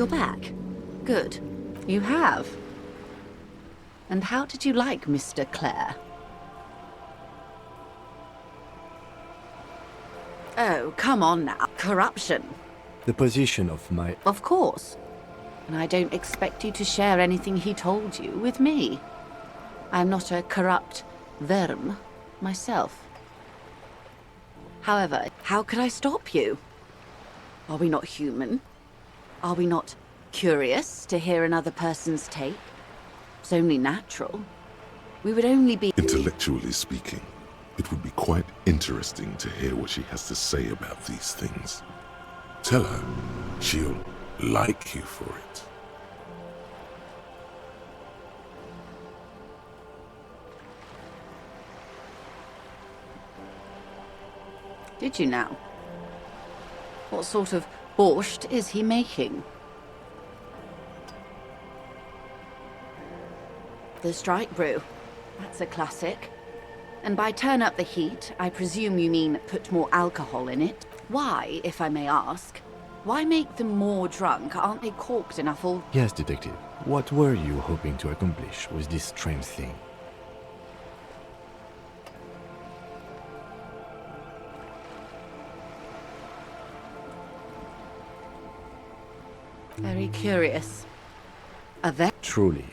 you're back. Good. You have. And how did you like Mr. Clare? Oh, come on now. Corruption. The position of my... Of course. And I don't expect you to share anything he told you with me. I'm not a corrupt verm myself. However, how could I stop you? Are we not human? Are we not curious to hear another person's take? It's only natural. We would only be... Intellectually speaking, it would be quite interesting to hear what she has to say about these things. Tell her she'll like you for it. Did you now? What sort of borscht is he making? The strike brew. That's a classic. And by turn up the heat, I presume you mean put more alcohol in it. Why, if I may ask? Why make them more drunk? Aren't they corked enough all... Yes, detective. What were you hoping to accomplish with this strange thing? Very curious. Truly.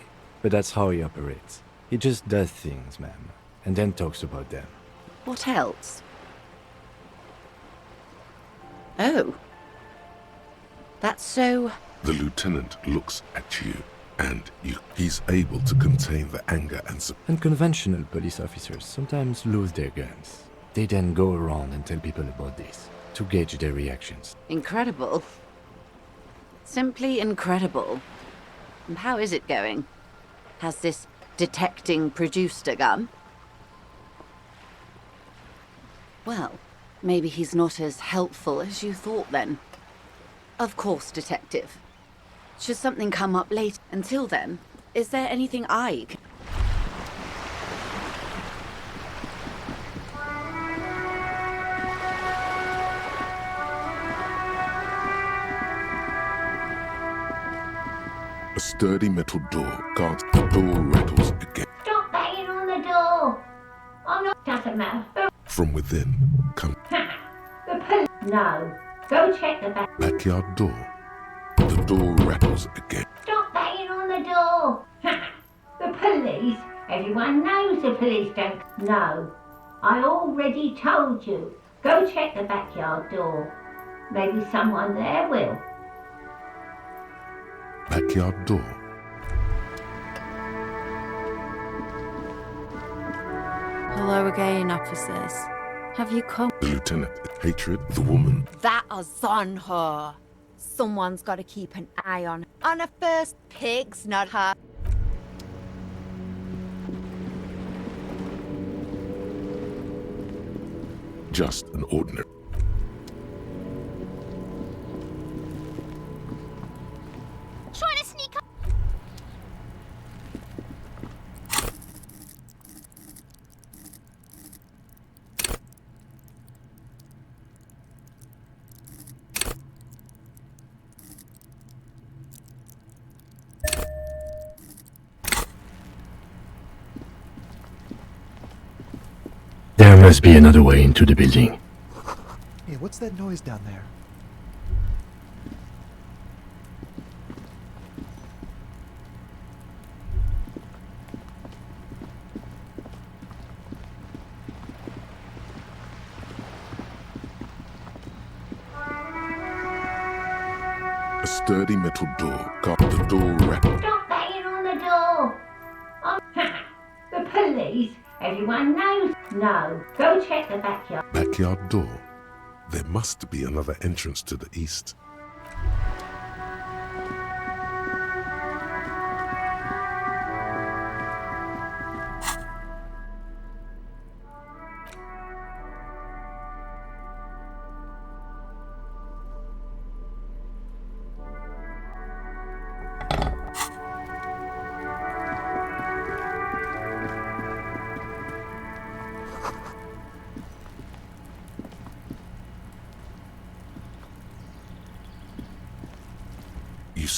But that's how he operates. He just does things, ma'am, and then talks about them. What else? Oh. That's so... The lieutenant looks at you, and he's able to contain the anger and Unconventional police officers sometimes lose their guns. They then go around and tell people about this, to gauge their reactions. Incredible. Simply incredible. And how is it going? Has this detecting produced a gun? Well, maybe he's not as helpful as you thought then. Of course, detective. Should something come up later? Until then, is there anything I can... A sturdy metal door guards the door rattles again. Stop banging on the door! I'm not... Doesn't matter. From within comes The police... No. Go check the back... backyard door. The door rattles again. Stop banging on the door! The police? Everyone knows the police don't... No. I already told you. Go check the backyard door. Maybe someone there will. Backyard door. Hello again, officers. Have you come? The lieutenant, hatred, the woman. That is on her. Someone's got to keep an eye on her. On her first pigs, not her. Just an ordinary. Trying to sneak up. There must be another way into the building. Hey, what's that noise down there? A sturdy metal door guards the door rattles. Stop banging on the door! The police? Everyone knows. No. Go check the backyard. Backyard door. There must be another entrance to the east.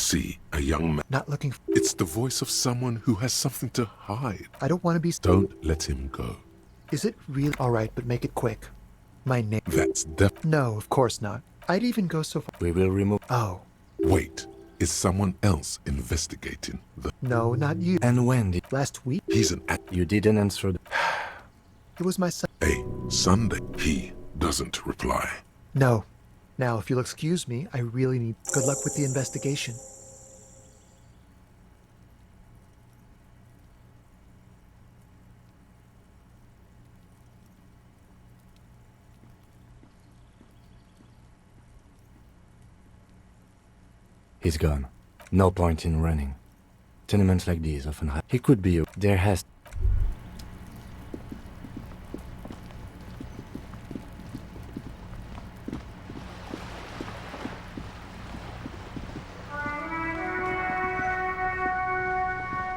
see a young man. Not looking. It's the voice of someone who has something to hide. I don't want to be. Don't let him go. Is it real? All right, but make it quick. My name. That's No, of course not. I'd even go so far. We will remove. Oh, Wait, is someone else investigating the... no, not you. And when did Last week, He's an you didn't answer? it was my son. A Sunday. He doesn't reply. No. Now, if you'll excuse me, I really need. Good luck with the investigation. He's gone. No point in running. Tenements like these often have. He could be. There has.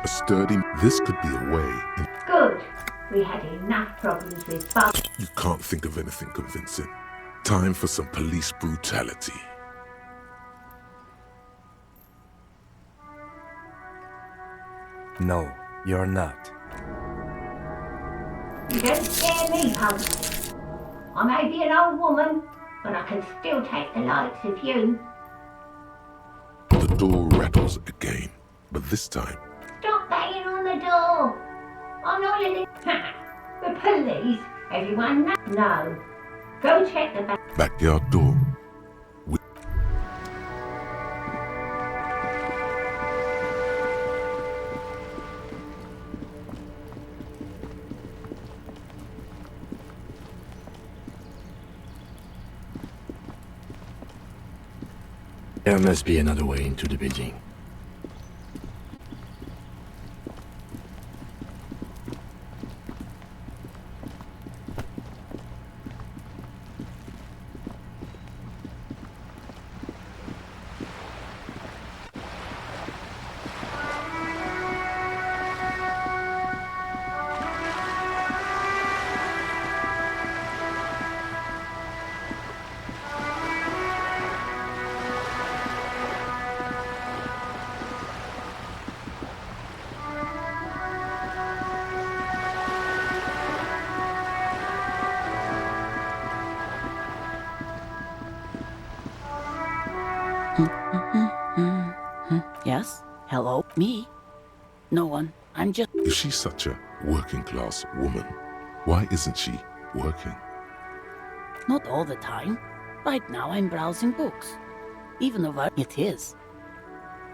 A sturdy... This could be a way. And Good. We had enough problems with Bob. you can't think of anything convincing. Time for some police brutality. No, you're not. You don't scare me, Pumpkin. I may be an old woman, but I can still take the likes of you. The door rattles again, but this time Stop banging on the door. I'm not letting... The police? Everyone knows. No. Go check the back. backyard door. There must be another way into the building. Yes? Hello? Me? No one. I'm just... If she's such a working class woman, why isn't she working? Not all the time. Right now I'm browsing books. Even though it is.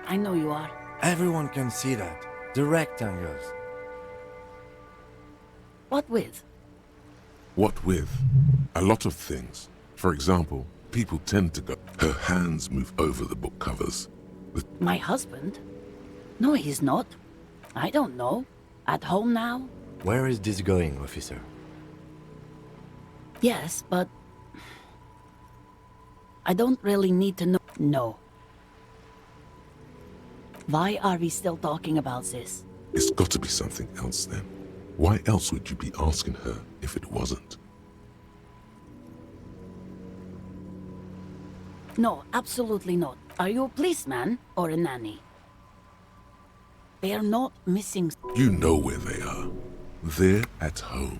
I know you are. Everyone can see that. The rectangles. What with? What with? A lot of things. For example, people tend to go. Her hands move over the book covers. My husband? No, he's not. I don't know. At home now? Where is this going, officer? Yes, but... I don't really need to know. No. Why are we still talking about this? It's got to be something else then. Why else would you be asking her if it wasn't? No, absolutely not. Are you a policeman or a nanny? They are not missing... You know where they are. They're at home,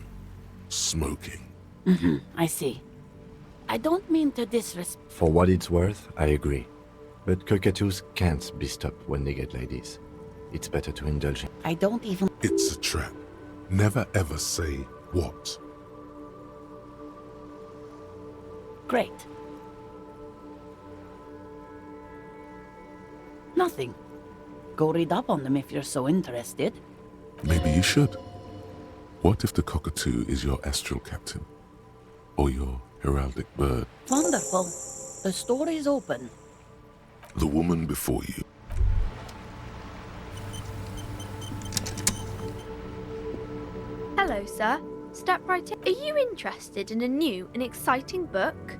smoking. I see. I don't mean to disrespect... For what it's worth, I agree. But cockatoos can't be stopped when they get like this. It's better to indulge in. I don't even... It's a trap. Never ever say what. Great. Nothing. Go read up on them if you're so interested. Maybe you should. What if the cockatoo is your astral captain? Or your heraldic bird? Wonderful. The store is open. The woman before you. Hello, sir. Step right in. Are you interested in a new and exciting book?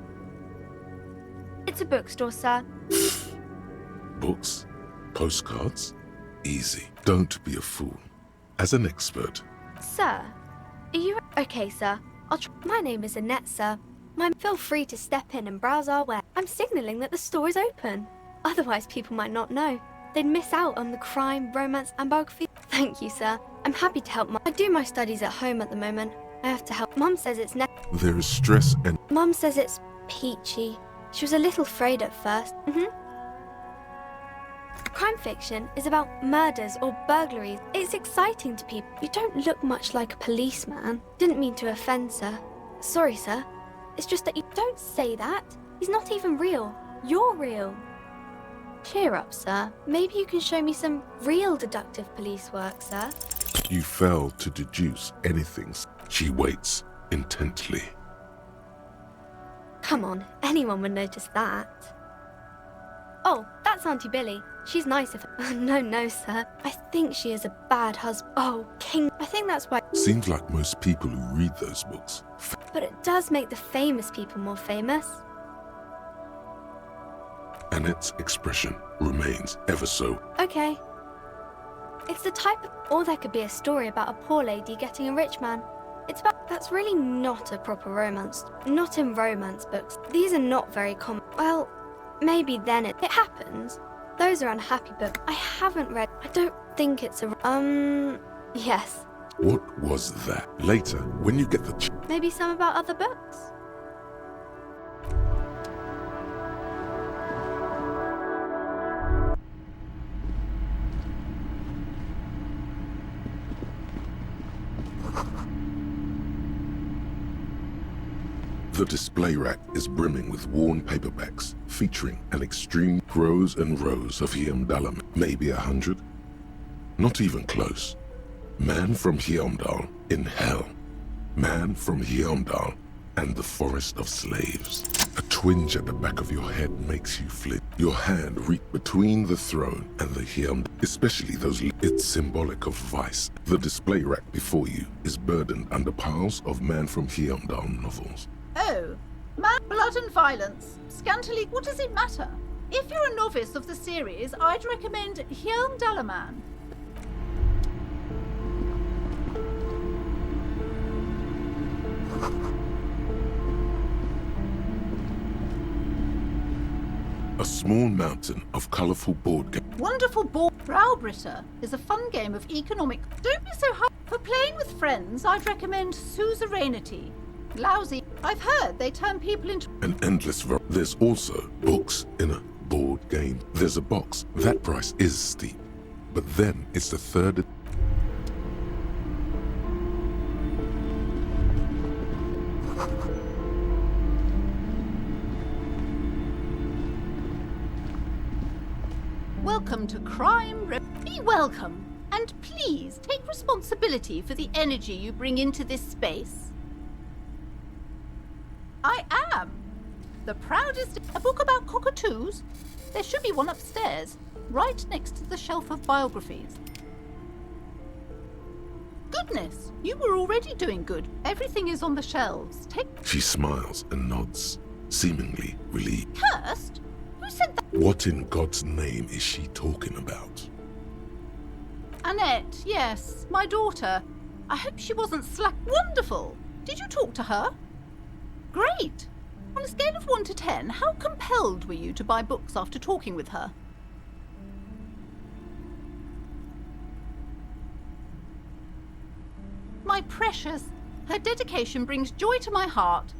It's a bookstore, sir. Books? Postcards? Easy. Don't be a fool. As an expert, Sir, are you... Okay, sir. My name is Annette, sir. Feel free to step in and browse our web. I'm signalling that the store is open. Otherwise, people might not know. They'd miss out on the crime, romance, and biography. Thank you, sir. I'm happy to help. I do my studies at home at the moment. I have to help. Mum says it's There is stress and Mum says it's peachy. She was a little afraid at first. Crime fiction is about murders or burglaries. It's exciting to people. You don't look much like a policeman. Didn't mean to offend, sir. Sorry, sir. It's just that you don't say that. He's not even real. You're real. Cheer up, sir. Maybe you can show me some real deductive police work, sir. you fail to deduce anything. She waits intently. Come on, anyone would notice that. Oh, that's Auntie Billy. She's nice if... No, sir. I think she is a bad husband. Oh, King. I think that's why... Seems like most people who read those books. But it does make the famous people more famous. Annette's expression remains ever so. Okay. It's the type of... Or there could be a story about a poor lady getting a rich man. It's about... That's really not a proper romance. Not in romance books. These are not very common. Well, maybe then it happens. Those are unhappy books. I haven't read... I don't think it's a... Yes. What was that? Later, when you get the... Maybe some about other books? The display rack is brimming with worn paperbacks featuring an extreme rows and rows of Heimdallr, maybe 100. Not even close. Man from Heimdall in hell. Man from Heimdall and the forest of slaves. A twinge at the back of your head makes you flit. Your hand reached between the throne and the Heimdall, especially those. It's symbolic of vice. The display rack before you is burdened under piles of Man from Heimdall novels. Oh, man, blood and violence. Scantily, what does it matter? If you're a novice of the series, I'd recommend Heimdallr Man. A small mountain of colourful board games. Wonderful board. Browbritter is a fun game of economic. Don't be so hard. For playing with friends, I'd recommend Suzerainty. Lousy. I've heard they turn people into... An endless There's also books in a board game. There's a box. That price is steep. But then it's the third... Welcome to Crime. Be welcome. And please take responsibility for the energy you bring into this space. I am. The proudest... A book about cockatoos? There should be one upstairs, right next to the shelf of biographies. Goodness, you were already doing good. Everything is on the shelves. Take... She smiles and nods, seemingly relieved. Cursed? Who said that? What in God's name is she talking about? Annette, yes, my daughter. I hope she wasn't slack. Wonderful. Did you talk to her? Great! On a scale of 1 to 10, how compelled were you to buy books after talking with her? My precious, her dedication brings joy to my heart.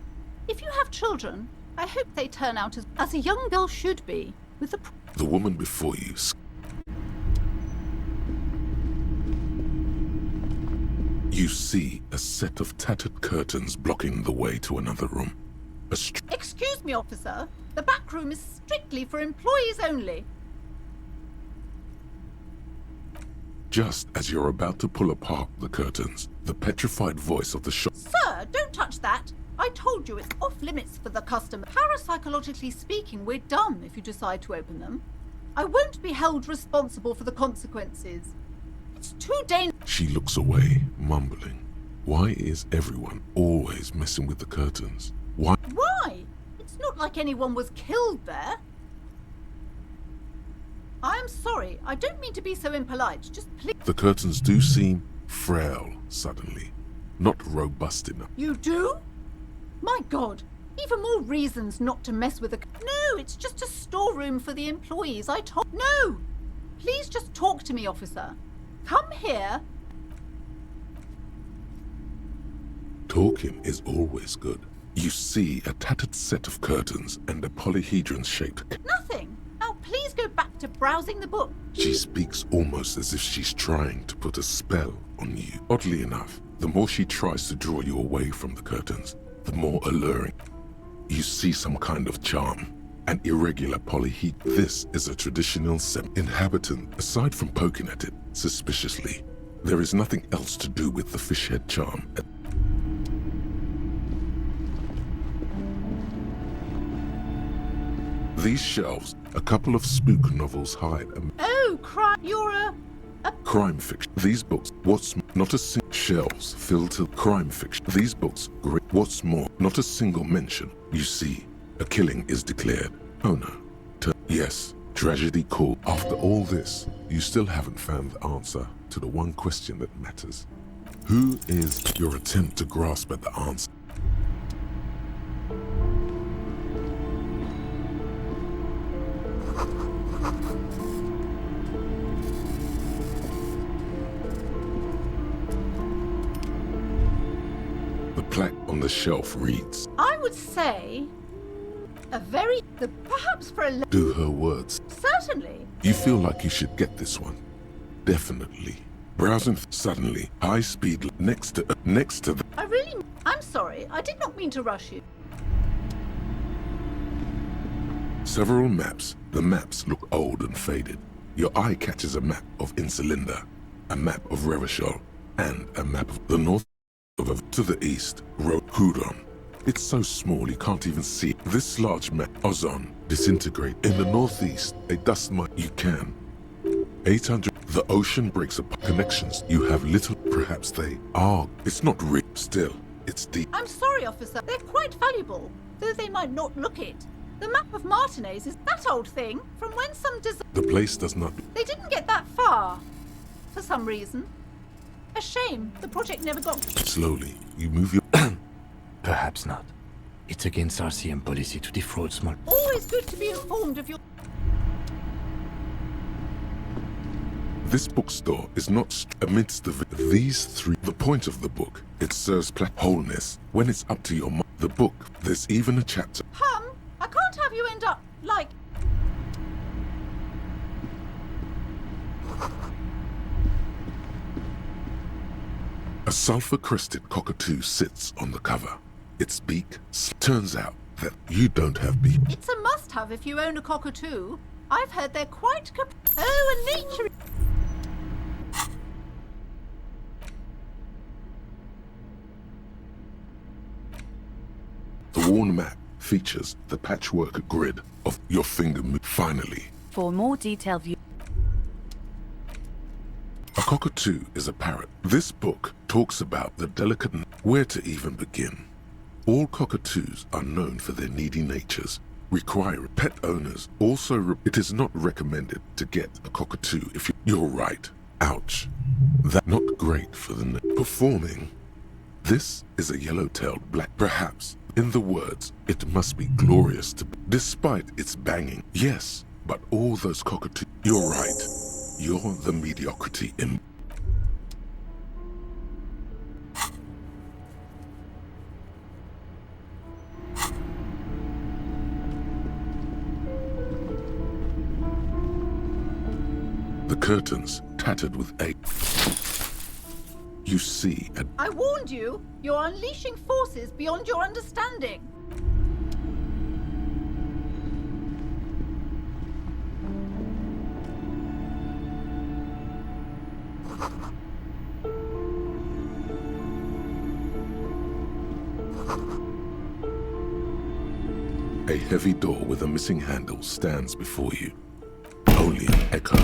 If you have children, I hope they turn out as a young girl should be, with The woman before you... You see a set of tattered curtains blocking the way to another room. Excuse me, officer. The back room is strictly for employees only. Just as you're about to pull apart the curtains, the petrified voice of the shop... Sir, don't touch that. I told you it's off limits for the customer. Parapsychologically speaking, we're dumb if you decide to open them. I won't be held responsible for the consequences. It's too dangerous. She looks away, mumbling. Why is everyone always messing with the curtains? Why? Why? It's not like anyone was killed there. I am sorry. I don't mean to be so impolite. Just please. The curtains do seem frail suddenly. Not robust enough. You do? My God. Even more reasons not to mess with the... No, it's just a storeroom for the employees. I told... No! Please just talk to me, officer. Come here. Talking is always good. You see a tattered set of curtains and a polyhedron-shaped... Nothing. Now please go back to browsing the book. She speaks almost as if she's trying to put a spell on you. Oddly enough, the more she tries to draw you away from the curtains, the more alluring. You see some kind of charm, an irregular polyhedron. This is a traditional inhabitant. Aside from poking at it suspiciously, there is nothing else to do with the fish head charm. These shelves, a couple of spook novels hide. Oh, you're a Crime fiction. These books, not a single shelves filled to crime fiction. These books, great. What's more, not a single mention. You see, a killing is declared. Oh no. Yes, tragedy called. After all this, you still haven't found the answer to the one question that matters. Who is your attempt to grasp at the answer? The plaque on the shelf reads, I would say perhaps for a do her words. Certainly. You feel like you should get this one. Definitely. Browsing suddenly, high speed next to the... I'm sorry. I did not mean to rush you. Several maps. The maps look old and faded. Your eye catches a map of Insulinda, a map of Revachol, and a map of the north to the east, Road Hudon. It's so small you can't even see it. This large map, Ozon, disintegrate. In the northeast, a dust mite. You can. 800. The ocean breaks apart. Connections. You have little. Perhaps they are. It's not real. Still, it's deep. I'm sorry, officer. They're quite valuable, though they might not look it. The map of Martinez is that old thing from when some The place does not... They didn't get that far, for some reason. A shame. The project never got... Slowly, you move your... Perhaps not. It's against RCM policy to defraud small... Always good to be informed of your... This bookstore is not amidst these three. The point of the book, it serves wholeness. When it's up to your mind, the book, there's even a chapter. I can't have you end up like... A sulfur-crested cockatoo sits on the cover. Its beak turns out that you don't have beak. It's a must-have if you own a cockatoo. I've heard they're quite... Oh, a nature... The worn map features the patchwork grid of your finger move. Finally, For more detailed view. a cockatoo is a parrot. This book talks about the delicate... Where to even begin? All cockatoos are known for their needy natures, require pet owners. Also, it is not recommended to get a cockatoo if you're right. Ouch. That's not great for the... Performing. This is a yellow-tailed black. Perhaps, in the words, it must be glorious to... Despite its banging. Yes, but all those cockatoos... You're right. You're the mediocrity in... The curtains tattered with egg. You see a... I warned you. You're unleashing forces beyond your understanding. A heavy door with a missing handle stands before you. Only an echo.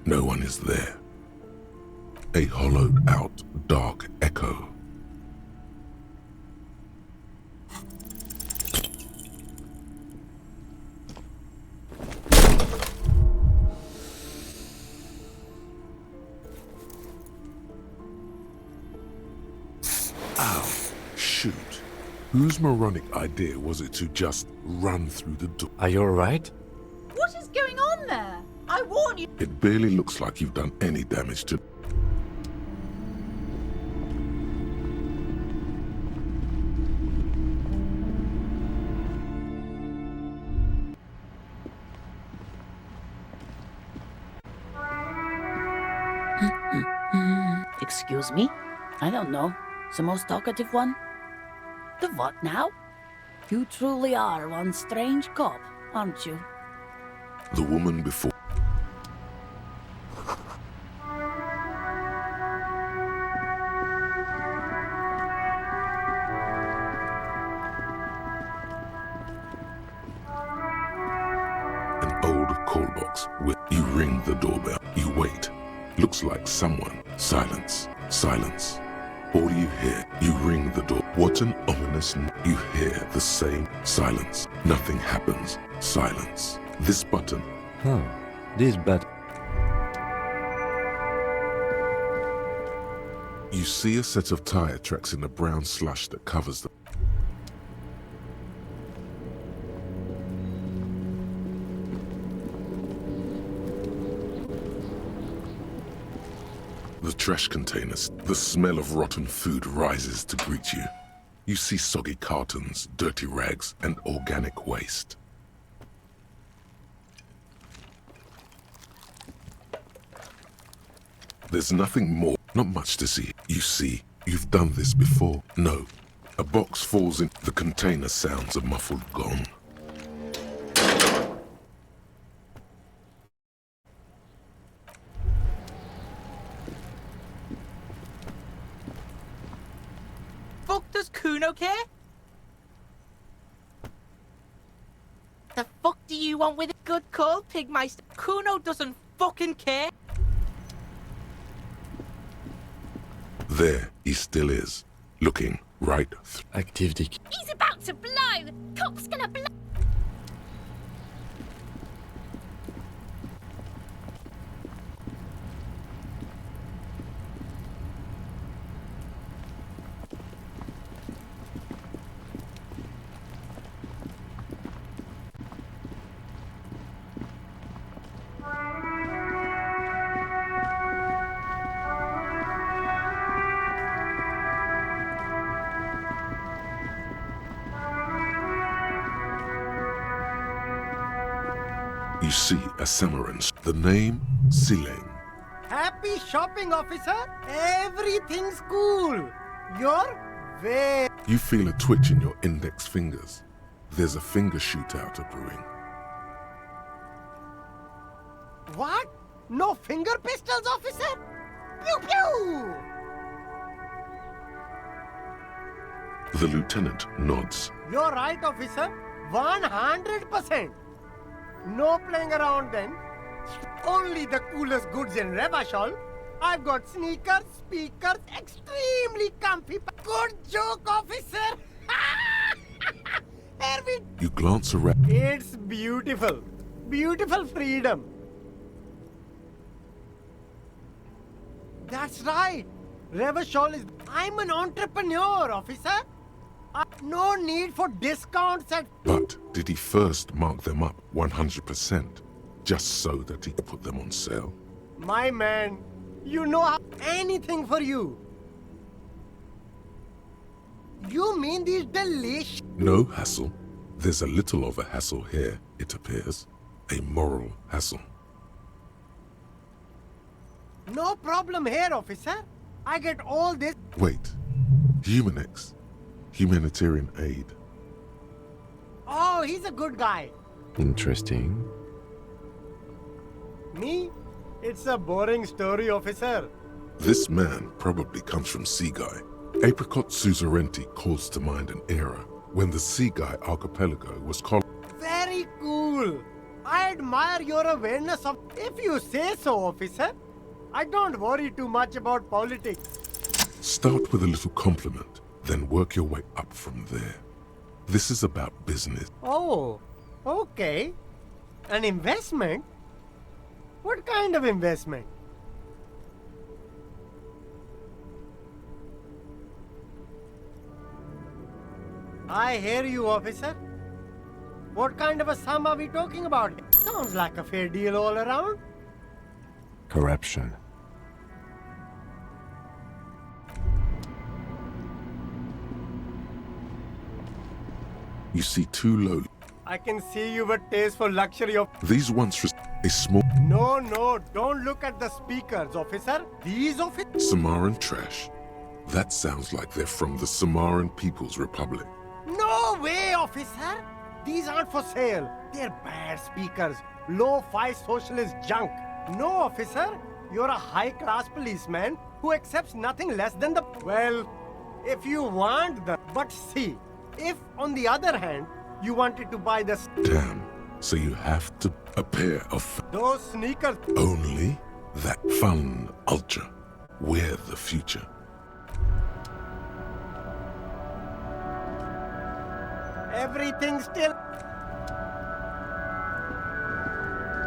No one is there. A hollowed-out, dark echo. Ow. Shoot. Whose moronic idea was it to just run through the door? Are you alright? What is going on there? I warn you. It barely looks like you've done any damage to... Excuse me? I don't know. The most talkative one? The what now? You truly are one strange cop, aren't you? The woman before... An old call box where you ring the doorbell. You wait. Looks like someone. Silence. Silence. All you hear, you ring the door. What an ominous... You hear the same silence. Nothing happens. Silence. This button. Huh. This but You see a set of tire tracks in the brown slush that covers the... The trash containers. The smell of rotten food rises to greet you. You see soggy cartons, dirty rags, and organic waste. There's nothing more, not much to see. You see, you've done this before. No. A box falls in, the container sounds a muffled gong. Fuck does Kuno care? The fuck do you want with a good call, Pigmeister? Kuno doesn't fucking care. There he still is, looking right through. activity. He's about to blow! Cop's gonna blow! You see a Samaran. The name, Sileng. Happy shopping, officer. Everything's cool. You're very... You feel a twitch in your index fingers. There's a finger shootout brewing. What? No finger pistols, officer? Pew pew! The lieutenant nods. You're right, officer. 100%. No playing around then. Only the coolest goods in Revachol. I've got sneakers, speakers, extremely comfy. Good joke, officer. You glance around. It's beautiful. Beautiful freedom. That's right. Revachol is... I'm an entrepreneur, officer. No need for discounts at... But did he first mark them up 100%, just so that he could put them on sale? My man, you know how... anything for you. You mean these delicious... No hassle. There's a little of a hassle here, it appears. A moral hassle. No problem here, officer. I get all this... Wait. Humanex. Humanitarian aid. Oh, he's a good guy. Interesting. Me? It's a boring story, officer. This man probably comes from Seaguy. Apricot Suzerainty calls to mind an era when the Seaguy archipelago was called... Very cool. I admire your awareness of... If you say so, officer. I don't worry too much about politics. Start with a little compliment, then work your way up from there. This is about business. Oh, okay. An investment? What kind of investment? I hear you, officer. What kind of a sum are we talking about? Sounds like a fair deal all around. Corruption. You see two low. I can see you've a taste for luxury of... These once a small No, don't look at the speakers, officer. These officers... Samaran trash. That sounds like they're from the Samaran People's Republic. No way, officer. These aren't for sale. They're bad speakers. Low-fi socialist junk. No, officer. You're a high-class policeman who accepts nothing less than the... Well, if you want the... But see, if, on the other hand, you wanted to buy the... Damn. So you have to... A pair of... Those sneakers... Only that fun ultra. We're the future. Everything still...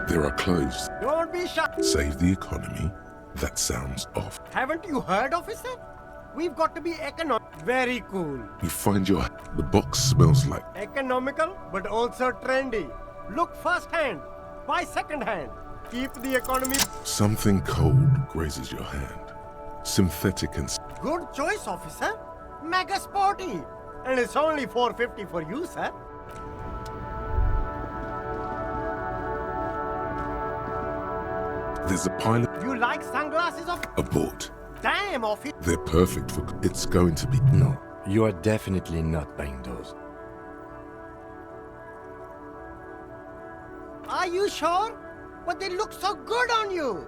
There are clothes. Don't be shy. Save the economy. That sounds off. Haven't you heard, officer? We've got to be economic. Very cool. You find your... The box smells like... Economical, but also trendy. Look first-hand. Buy second-hand. Keep the economy... Something cold grazes your hand. Synthetic and... Good choice, officer. Mega sporty. And it's only $4.50 for you, sir. There's a pilot... You like sunglasses, of... Abort. Damn, officer. They're perfect for... It's going to be... No, you are definitely not buying those. Are you sure? But they look so good on you.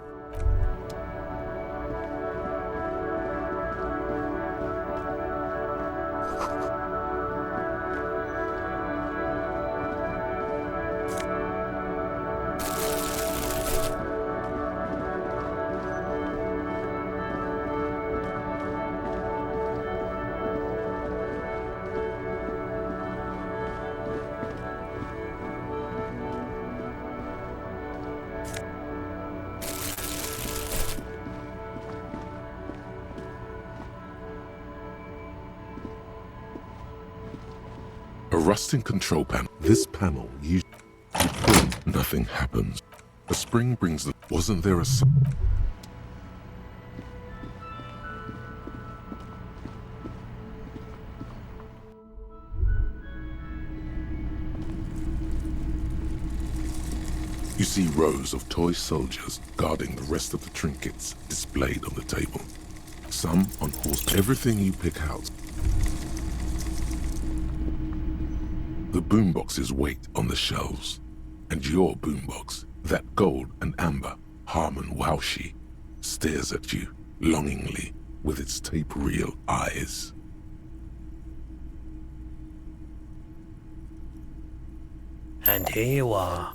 A rusting control panel. This panel, you pull, nothing happens. A spring brings the... Wasn't there a... You see rows of toy soldiers guarding the rest of the trinkets displayed on the table. Some on horse. Everything you pick out. The boomboxes wait on the shelves, and your boombox, that gold and amber Harman Waushi, stares at you longingly with its tape reel eyes. And here you are.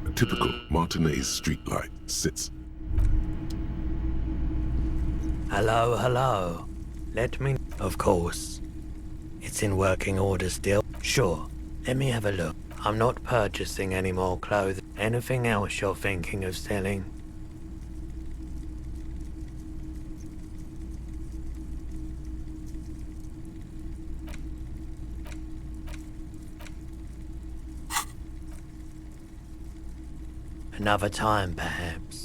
A typical Martinez streetlight sits. Hello, hello. Let me... Of course. It's in working order still. Sure. Let me have a look. I'm not purchasing any more clothes. Anything else you're thinking of selling? Another time, perhaps.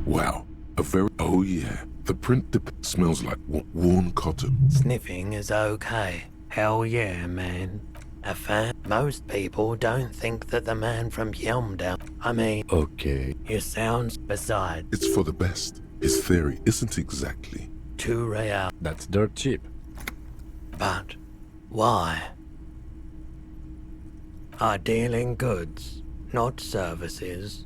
Wow, a very... Oh yeah, the print smells like worn cotton. Sniffing is okay. Hell yeah, man. A fan? Most people don't think that the man from Yelmdown... I mean... Okay. You sounds... Besides... It's for the best. His theory isn't exactly... 2 real. That's dirt cheap. But... why? I deal in goods, not services.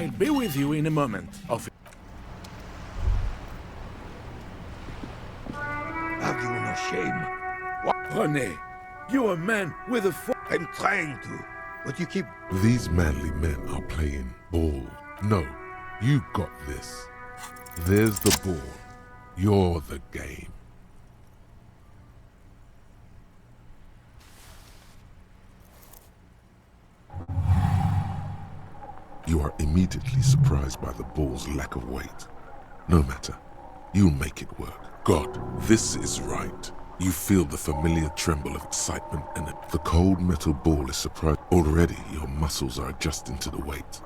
I'll be with you in a moment, officer. Have you no shame? What? René, you're a man with a I'm trying to, but you keep... These manly men are playing ball. No, you got this. There's the ball. You're the game. You are immediately surprised by the ball's lack of weight. No matter, you'll make it work. God, this is right. You feel the familiar tremble of excitement in it. The cold metal ball is surprised. Already, your muscles are adjusting to the weight.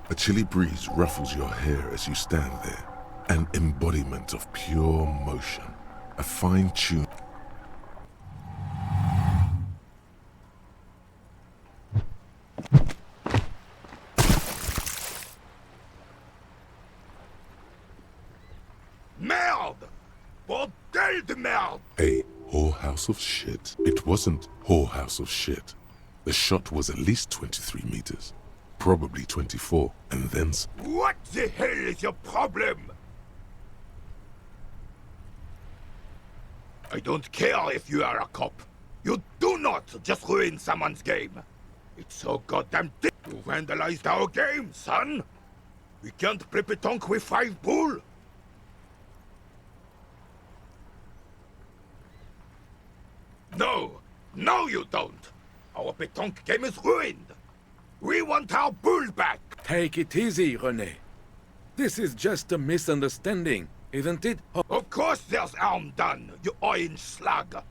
A chilly breeze ruffles your hair as you stand there. An embodiment of pure motion. A fine-tuned... Merde! Bordel de merde! A whorehouse of shit. It wasn't whorehouse of shit. The shot was at least 23 meters. Probably 24, and then... What the hell is your problem? I don't care if you are a cop. You do not just ruin someone's game. It's so goddamn dick. You vandalized our game, son. We can't play pétanque with 5 bull. No, you don't. Our pétanque game is ruined. We want our bull back. Take it easy, René. This is just a misunderstanding, isn't it? Of course there's harm done, you orange slug.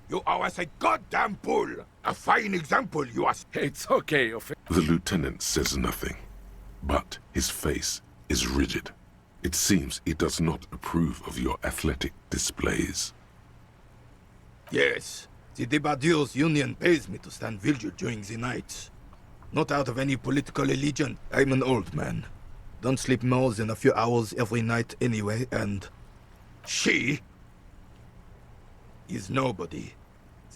You owe us a goddamn bull. A fine example, you are... It's okay, The lieutenant says nothing, but his face is rigid. It seems he does not approve of your athletic displays. Yes, the Debardeurs Union pays me to stand vigil during the nights. Not out of any political allegiance. I'm an old man. Don't sleep more than a few hours every night anyway, and... She... is nobody.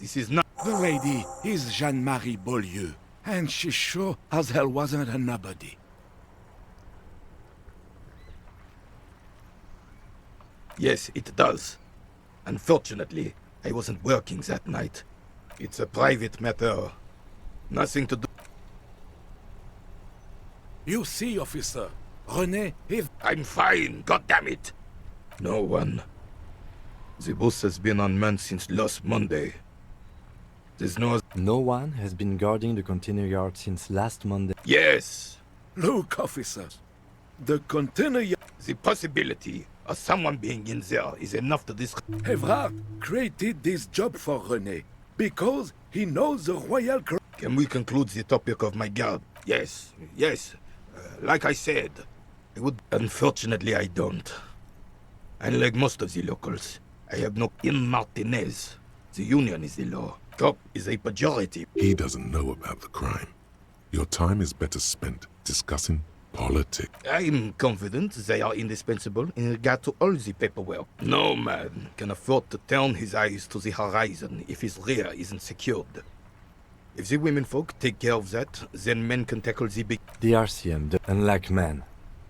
This is not... The lady is Jeanne-Marie Beaulieu, and she sure as hell wasn't a nobody. Yes, it does. Unfortunately, I wasn't working that night. It's a private matter. Nothing to do... You see, officer, René is... I'm fine, goddammit! No one. The boss has been unmanned since last Monday. There's no... No one has been guarding the container yard since last Monday. Yes! Look, officers, the container yard... The possibility of someone being in there is enough to Evrard created this job for René because he knows the royal... Can we conclude the topic of my guard? Yes. Like I said, I would... Unfortunately, I don't. Unlike most of the locals, I have no... In Martinez, the union is the law. Cop is a pejorative. He doesn't know about the crime. Your time is better spent discussing politics. I'm confident they are indispensable in regard to all the paperwork. No man can afford to turn his eyes to the horizon if his rear isn't secured. If the womenfolk take care of that, then men can tackle the big... The RCM, unlike men.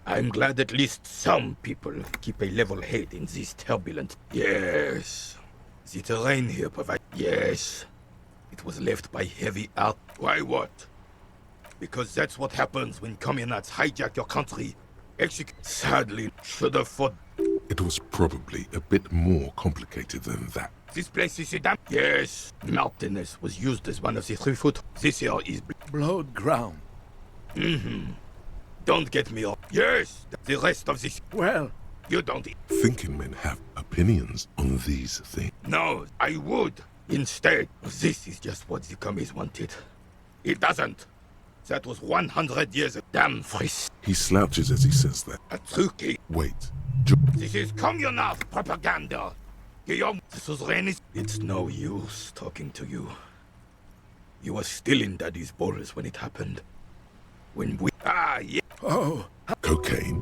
I'm glad at least some people keep a level head in this turbulent... Yes. The terrain here provides... Yes. It was left by heavy art. Why what? Because that's what happens when communards hijack your country. Sadly, should have fought... It was probably a bit more complicated than that. This place is a damn... Yes, Martinez was used as one of the 3 foot. This here is... Blood ground. Don't get me off. Yes, the rest of this... Well... You don't... Thinking men have opinions on these things. No, I would. Instead, this is just what the commies wanted. It doesn't. That was 100 years of damn face. He slouches as he says that. A truque. Wait. This is communard propaganda. Guillaume, this was René's... It's no use talking to you. You were still in Daddy's balls when it happened. When we... Ah, yeah. Oh. Cocaine.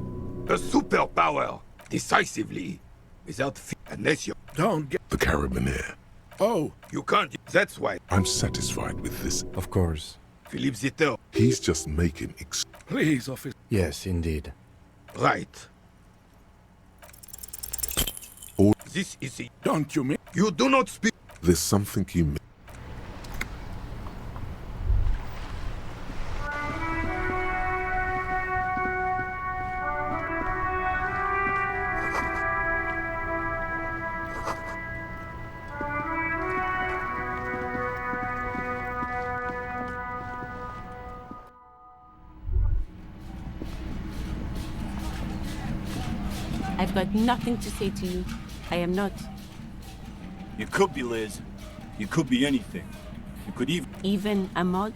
A superpower. Decisively. Without unless you... Don't get... The Carabinier. Oh. You can't. That's why. I'm satisfied with this. Of course. Philippe Zitter. He's just making Please, officer. Yes, indeed. Right. Or This is it. Don't you mean? You do not speak. there's something you miss. I've got nothing to say to you. I am not. You could be Liz. You could be anything. You could Even a mod?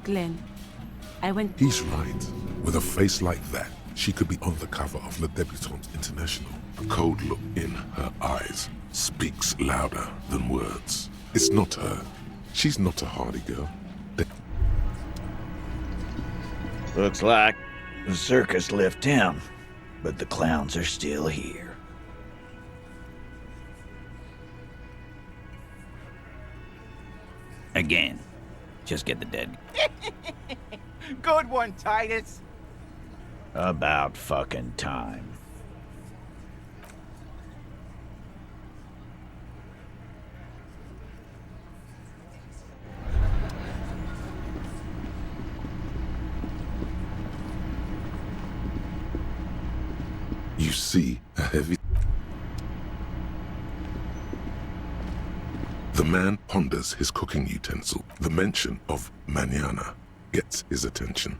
Glenn, I went... He's right. With a face like that, she could be on the cover of Le Debutante International. A cold look in her eyes speaks louder than words. It's not her. She's not a hardy girl. Looks like the circus left town, but the clowns are still here. Again, just get the dead. Good one, Titus. About fucking time. You see a heavy... The man ponders his cooking utensil. The mention of mañana gets his attention.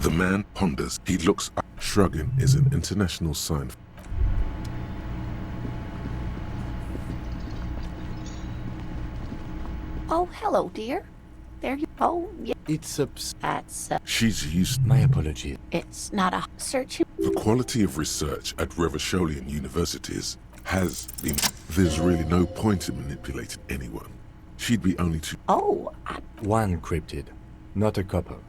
The man ponders. He looks up. Shrugging is an international sign. Oh, hello, dear. There you... Oh, yeah. It's That's... She's used... My apologies. It's not a searching... The quality of research at Revacholian universities has been... There's really no point in manipulating anyone. She'd be only too... Oh, One cryptid, not a couple.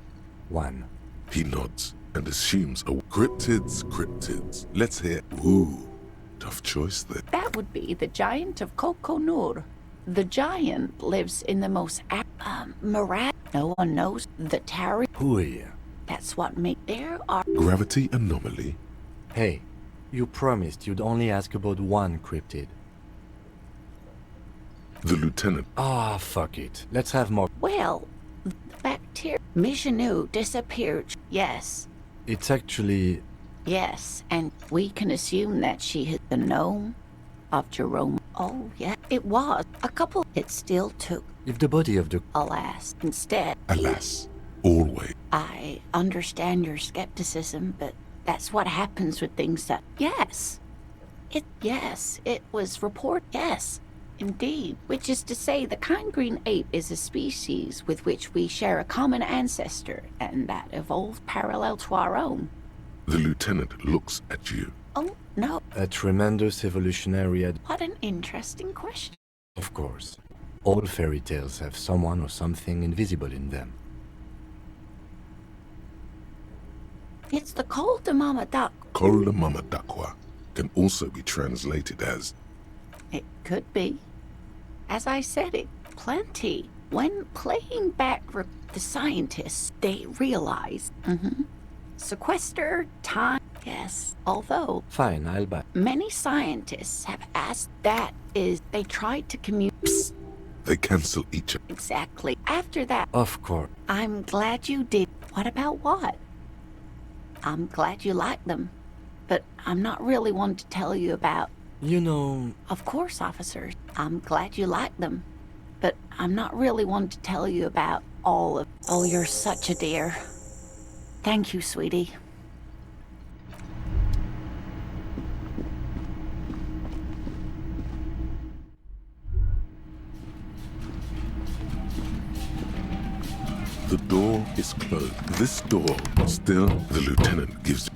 One. He nods and assumes a... Cryptids. Let's hear... Ooh, tough choice there. that would be the giant of Coconur. The giant lives in the most... No one knows the tarry... Hooey. That's what makes... There are... Gravity anomaly? Hey, you promised you'd only ask about one cryptid. The lieutenant... Ah, fuck it. Let's have more. Well, the bacteria... Michanu disappeared. Yes. It's actually... Yes, and we can assume that she hit the gnome of Jerome. Oh, yeah, it was. A couple... It still took... If the body of the... Alas. Instead... Alas. Always. I understand your skepticism, but that's what happens with things that... Yes. It was reported. Yes. Indeed. Which is to say, the kind green ape is a species with which we share a common ancestor, and that evolved parallel to our own. The lieutenant looks at you. Oh, no. A tremendous evolutionary What an interesting question. Of course. All fairy tales have someone or something invisible in them. It's the Col de Mama Duck. Col de Mama Duckwa can also be translated as... It could be. As I said, it plenty. When playing back the scientists, they realized... Sequester time... Yes. Although... Fine, I'll buy. Many scientists have asked that is... They tried to communicate... They cancel each other. Exactly. After that... Of course. I'm glad you did. What about what? I'm glad you like them. But I'm not really one to tell you about... You know... Of course, officers. I'm glad you like them. But I'm not really one to tell you about all of... Oh, you're such a dear. Thank you, sweetie. The door is closed. This door, still, the lieutenant gives...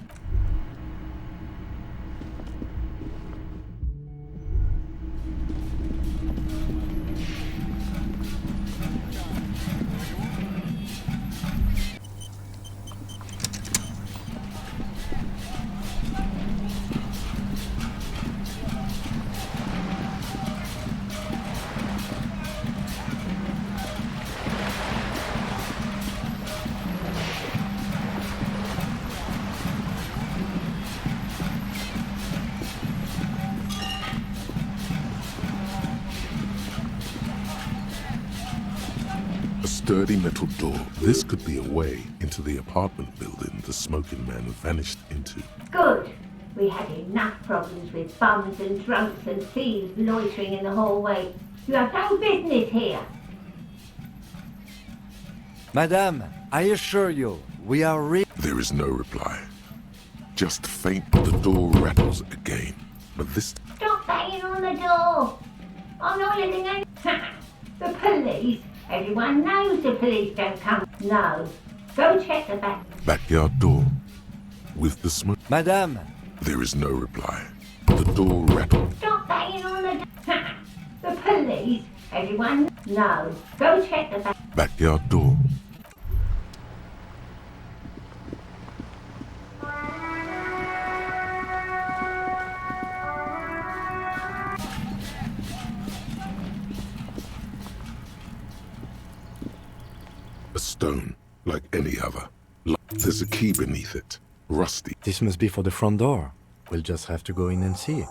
sturdy metal door. This could be a way into the apartment building the smoking man vanished into. Good. We had enough problems with bums and drunks and thieves loitering in the hallway. You have no business here. Madame, I assure you, we are There is no reply. Just faint, the door rattles again. But this... Stop banging on the door. I'm not letting any... The police? Everyone knows the police don't come. No. Go check the backyard door. With the smoke... Madame! There is no reply. The door rattles. Stop banging on the door. The police? Everyone? No. Go check the backyard door. A stone, like any other. There's a key beneath it. Rusty. This must be for the front door. We'll just have to go in and see.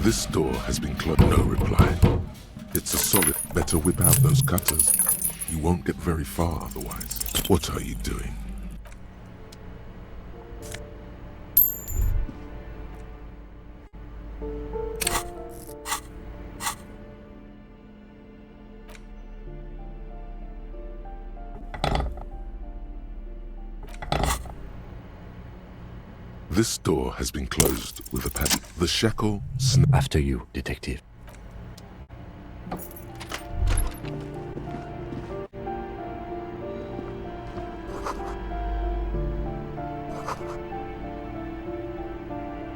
This door has been closed. No reply. It's a solid. Better whip out those cutters. You won't get very far otherwise. What are you doing? This door has been closed with a padlock. The shackle After you, detective.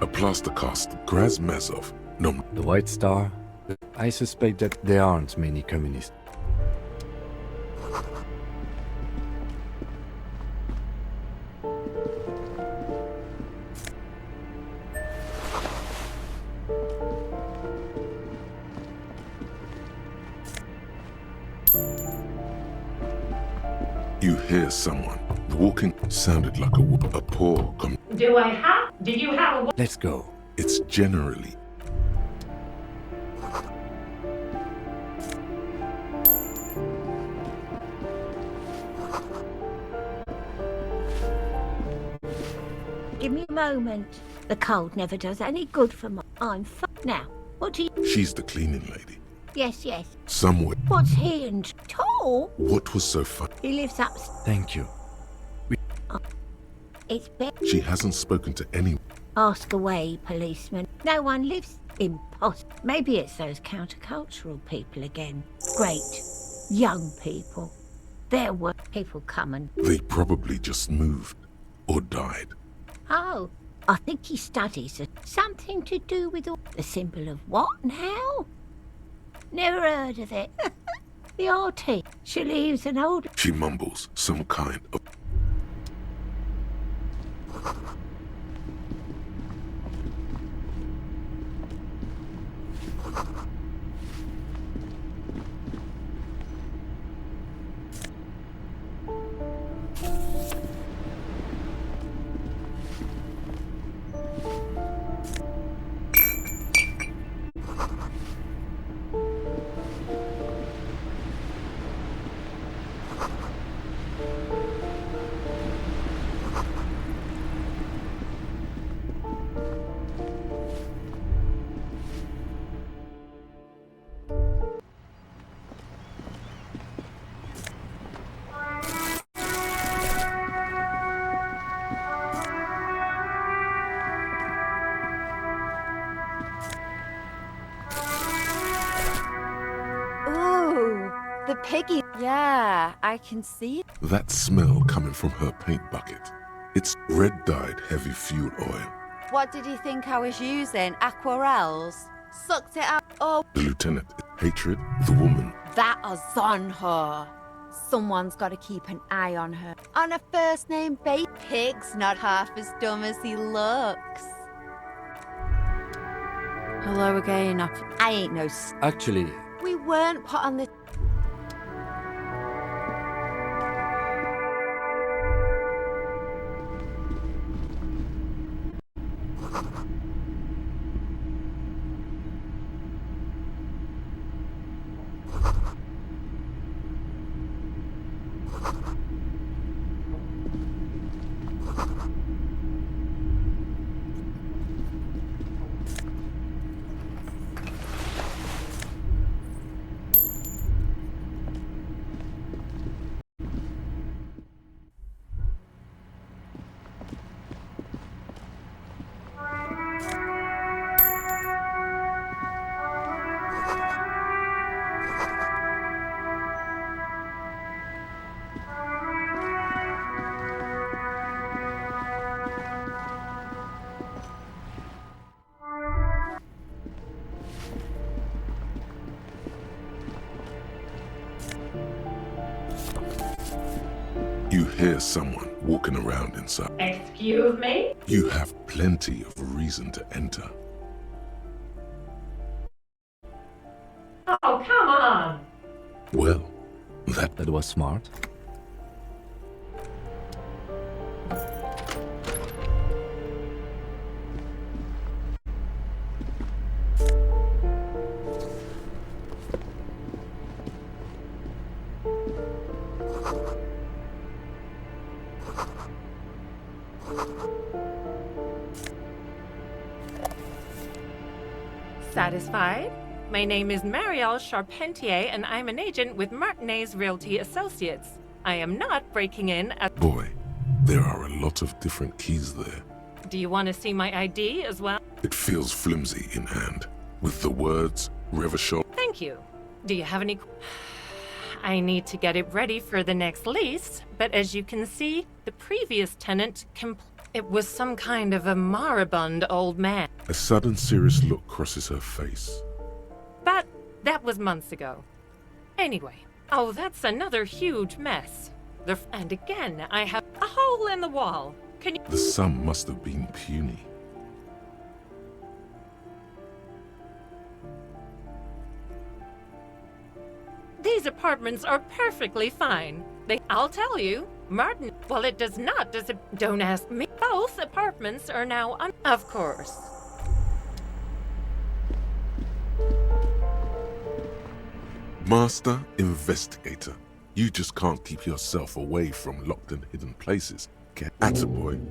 A plaster cast. Krasmazov. No. The White Star? I suspect that there aren't many communists. You hear someone. The walking sounded like a poor Did you have a... Let's go. It's generally... Give me a moment. The cold never does any good for my... I'm now. What do you... She's the cleaning lady. Yes, yes. Somewhere. What's he and tall? What was so fun? He lives up... Thank you. It's better. She hasn't spoken to anyone. Ask away, policeman. No one lives... Impossible. Maybe it's those countercultural people again. Great. Young people. There were people coming. They probably just moved. Or died. Oh, I think he studies it. Something to do with all... The symbol of what now? Never heard of it. The RT. She leaves an old... She mumbles some kind of... The piggy. Yeah, I can see it. That smell coming from her paint bucket. It's red-dyed heavy fuel oil. What did he think I was using? Aquarels? Sucked it out. Oh, The lieutenant, hatred, the woman. that is on her. Someone's got to keep an eye on her. On a first name basis. Pig's not half as dumb as he looks. Hello again. I ain't no. Actually, We weren't put on this. You hear someone walking around inside. Excuse me? You have plenty of reason to enter. Oh, come on. Well, that was smart. Satisfied? My name is Marielle Charpentier, and I'm an agent with Martinez Realty Associates. I am not breaking in at... Boy, there are a lot of different keys there. Do you want to see my ID as well? It feels flimsy in hand, with the words Revachol. Thank you. Do you have any... I need to get it ready for the next lease, but as you can see, the previous tenant It was some kind of a moribund old man. A sudden serious look crosses her face. But that was months ago. Anyway, oh, that's another huge mess. And again, I have a hole in the wall. Can you... The sum must have been puny. These apartments are perfectly fine. I'll tell you, Martin, well, it does not, does it? Don't ask me. Both apartments are now of course. Master Investigator, you just can't keep yourself away from locked and hidden places. Get attaboy.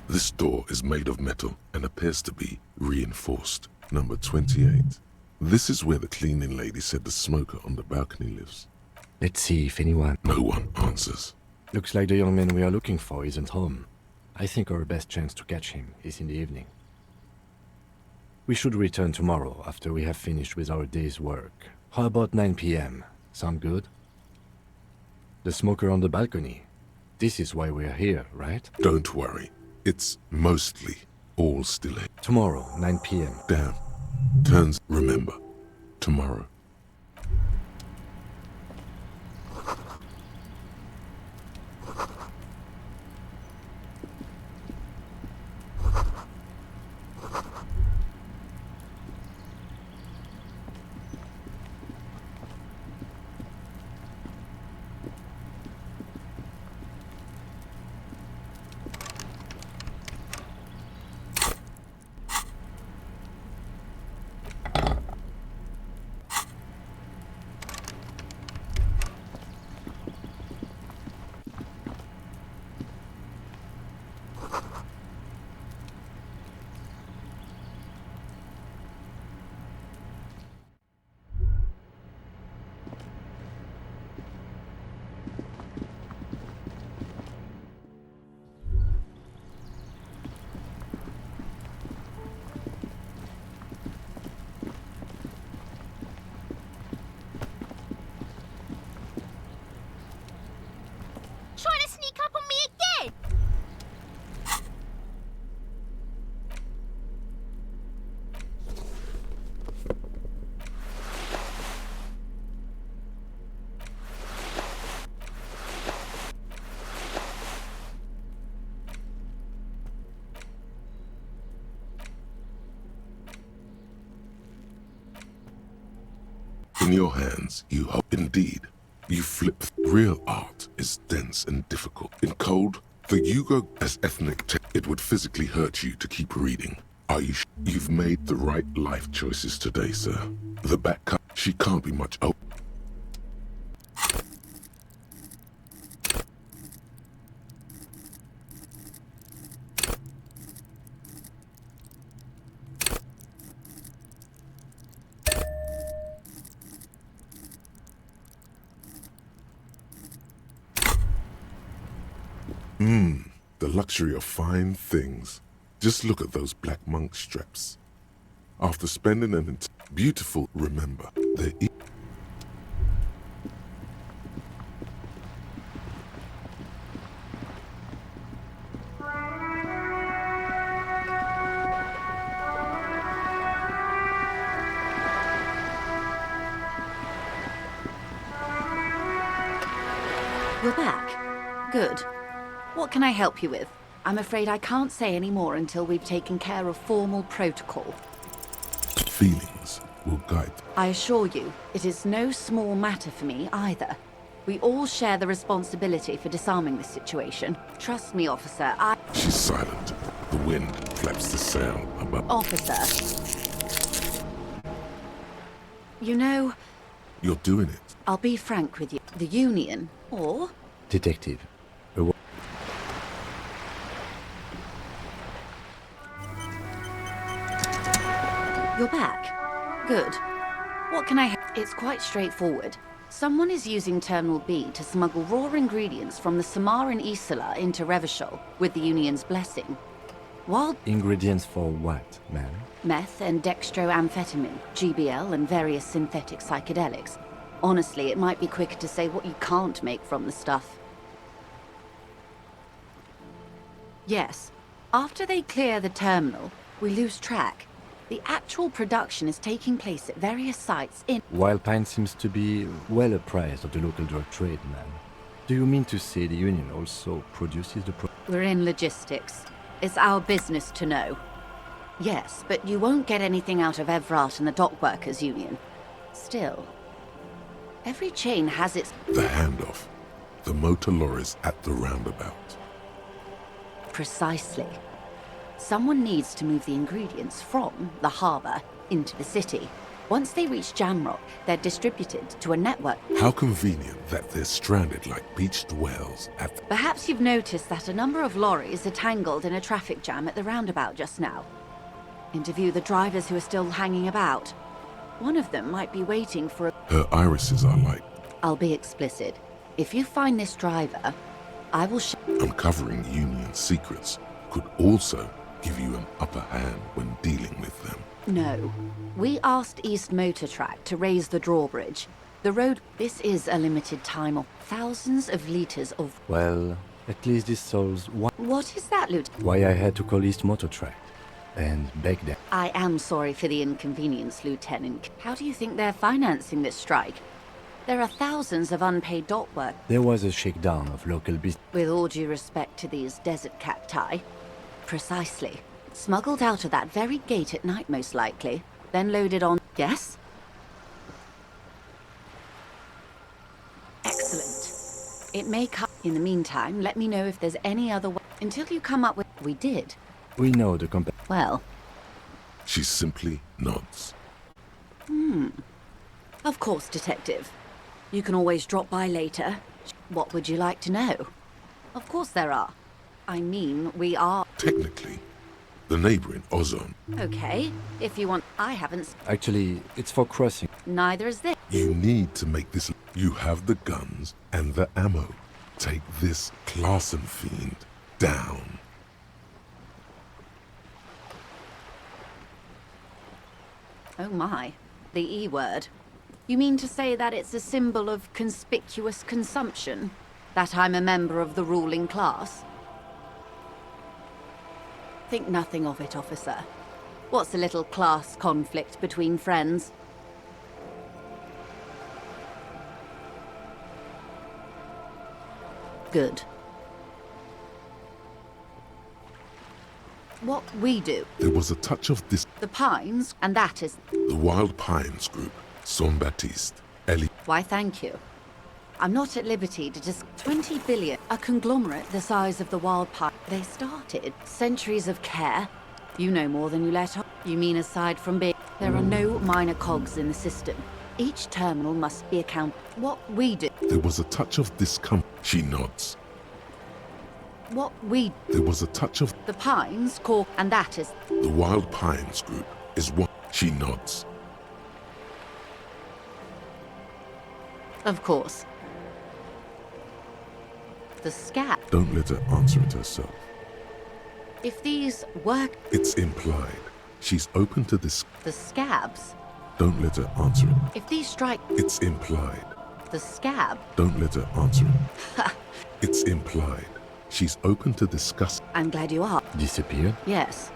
This door is made of metal and appears to be reinforced. Number 28. This is where the cleaning lady said the smoker on the balcony lives. Let's see if anyone... No one answers. Looks like the young man we are looking for isn't home. I think our best chance to catch him is in the evening. We should return tomorrow after we have finished with our day's work. How about 9 p.m.? Sound good? The smoker on the balcony. This is why we're here, right? Don't worry. It's mostly all still here. Tomorrow, 9 p.m. Damn. Remember, tomorrow. Trying to sneak up on me again! In your hands, you hope. Indeed, you flip. Real art is dense and difficult. In cold, for Hugo as ethnic, it would physically hurt you to keep reading. Are you You've made the right life choices today, sir. The back cut, she can't be much open. The luxury of fine things. Just look at those black monk straps. After spending an beautiful, remember, they're You're back. Good. What can I help you with? I'm afraid I can't say any more until we've taken care of formal protocol. feelings will guide. I assure you, it is no small matter for me either. We all share the responsibility for disarming this situation. Trust me, officer, She's silent. The wind flaps the sail above. Officer. You know, You're doing it. I'll be frank with you. The Union, or... Detective. You're back. Good. What can I... It's quite straightforward. Someone is using Terminal B to smuggle raw ingredients from the Samar and Isola into Revachol with the Union's blessing. While... Ingredients for what, ma'am? Meth and dextroamphetamine, GBL and various synthetic psychedelics. Honestly, it might be quicker to say what you can't make from the stuff. Yes. After they clear the terminal, we lose track. The actual production is taking place at various sites in... Wild Pine seems to be well apprised of the local drug trade, ma'am. Do you mean to say the Union also produces the We're in logistics. It's our business to know. Yes, but you won't get anything out of Evrat and the Dockworkers Union. Still, every chain has its... The handoff. The motor lorries at the roundabout. Precisely. Someone needs to move the ingredients from the harbour into the city. Once they reach Jamrock, they're distributed to a network. How convenient that they're stranded like beached whales at the... Perhaps you've noticed that a number of lorries are tangled in a traffic jam at the roundabout just now. Interview the drivers who are still hanging about. One of them might be waiting for a... Her irises are like... I'll be explicit. If you find this driver, I will Uncovering Union secrets could also give you an upper hand when dealing with them. No. We asked East Motor Track to raise the drawbridge. The road... This is a limited time of thousands of litres of... Well, At least this solves What is that, Lieutenant? why I had to call East Motor Track and beg them. I am sorry for the inconvenience, Lieutenant. How do you think they're financing this strike? There are thousands of unpaid dock work. There was a shakedown of local business. With all due respect to these desert cacti. Precisely. Smuggled out of that very gate at night, most likely. Then loaded on... Yes? Excellent. It may come... In the meantime, let me know if there's any other way... Until you come up with... We did. We know the Well... She simply nods. Of course, Detective. You can always drop by later. What would you like to know? Of course there are. I mean, we are... Technically, the neighboring ozone. Okay, if you want... I haven't... Actually, it's for crossing. Neither is this. You need to make this... You have the guns and the ammo. Take this Clausen fiend down. Oh my. The E word. You mean to say that it's a symbol of conspicuous consumption? That I'm a member of the ruling class? Think nothing of it, officer. What's a little class conflict between friends? Good. What we do. There was a touch of this. The Pines, and that is... The Wild Pines Group, Son Baptiste, Ellie. Why, thank you. I'm not at liberty to just... 20 billion. A conglomerate the size of the Wild Pine. They started centuries of care. You know more than you let on. You mean aside from being... There are no minor cogs in the system. Each terminal must be accounted. What we do. There was a touch of discomfort. She nods. What we... There was a touch of... The Pines, Cork, and that is... The Wild Pines Group is what... She nods. Of course. The scab. Don't let her answer it herself. If these work... It's implied. She's open to this... The scabs. Don't let her answer it. If these strike... It's implied. The scab. Don't let her answer it. It's implied. She's open to discuss... I'm glad you are. Disappeared? Yes.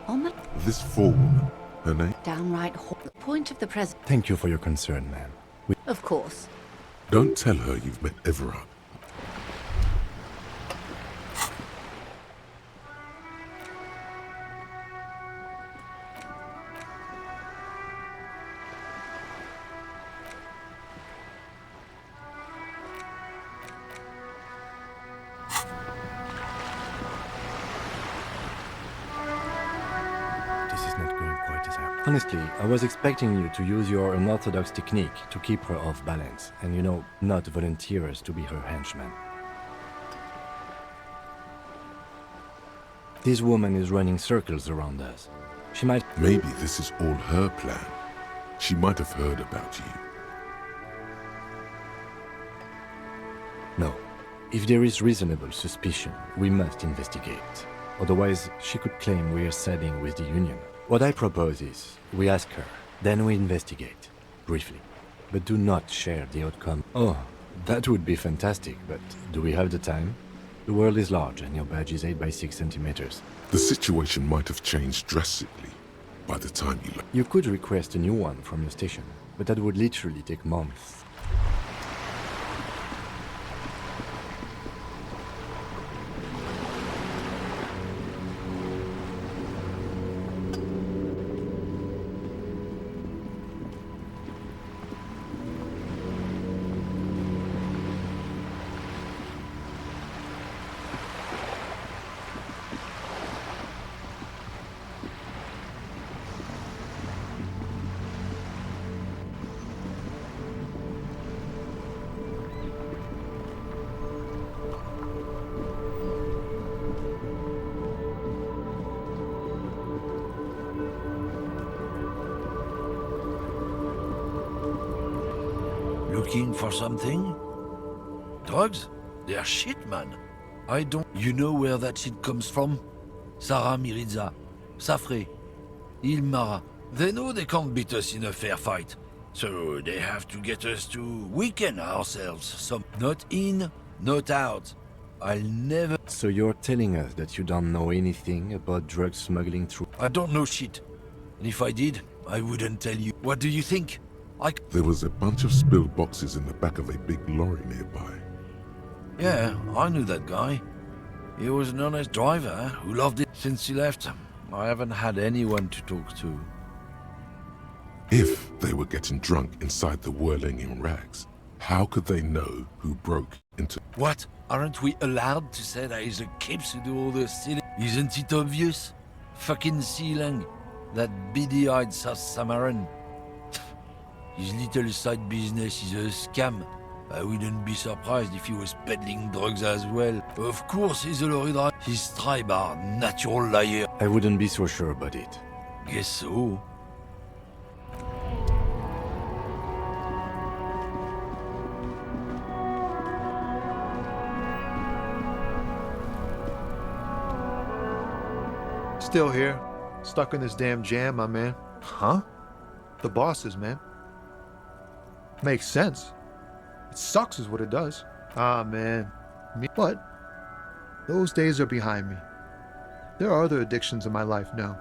On the... This forewoman, her name? Downright the point of the present. Thank you for your concern, ma'am. Of course. Don't tell her you've met Everard. Honestly, I was expecting you to use your unorthodox technique to keep her off balance, and you know, not volunteer us to be her henchman. This woman is running circles around us. She might... Maybe this is all her plan. She might have heard about you. No. If there is reasonable suspicion, we must investigate. Otherwise, she could claim we are siding with the Union. What I propose is, we ask her, then we investigate, briefly. But do not share the outcome. Oh, that would be fantastic, but do we have the time? The world is large and your badge is 8 by 6 centimeters. The situation might have changed drastically by the time you left. You could request a new one from your station, but that would literally take months. Looking for something? Drugs? They're shit, man. I don't... You know where that shit comes from? Sarah Miriza, Safre, Ilmara. They know they can't beat us in a fair fight. So they have to get us to weaken ourselves some. Not in, not out. I'll never... So you're telling us that you don't know anything about drug smuggling through... I don't know shit. And if I did, I wouldn't tell you. What do you think? There was a bunch of spilled boxes in the back of a big lorry nearby. Yeah, I knew that guy. He was an honest driver who loved it. Since he left, I haven't had anyone to talk to. If they were getting drunk inside the whirling in rags, how could they know who broke into... What? Aren't we allowed to say that he's the kids who do all the stealing? Isn't it obvious? Fucking Sealang. That beady-eyed South Samaran. His little side business is a scam. I wouldn't be surprised if he was peddling drugs as well. Of course he's a lorry driver. His tribe are natural liars. I wouldn't be so sure about it. Guess so. Still here. Stuck in this damn jam, my man. Huh? The bosses, man. Makes sense. It sucks is what it does. Ah, man. But those days are behind me. There are other addictions in my life now.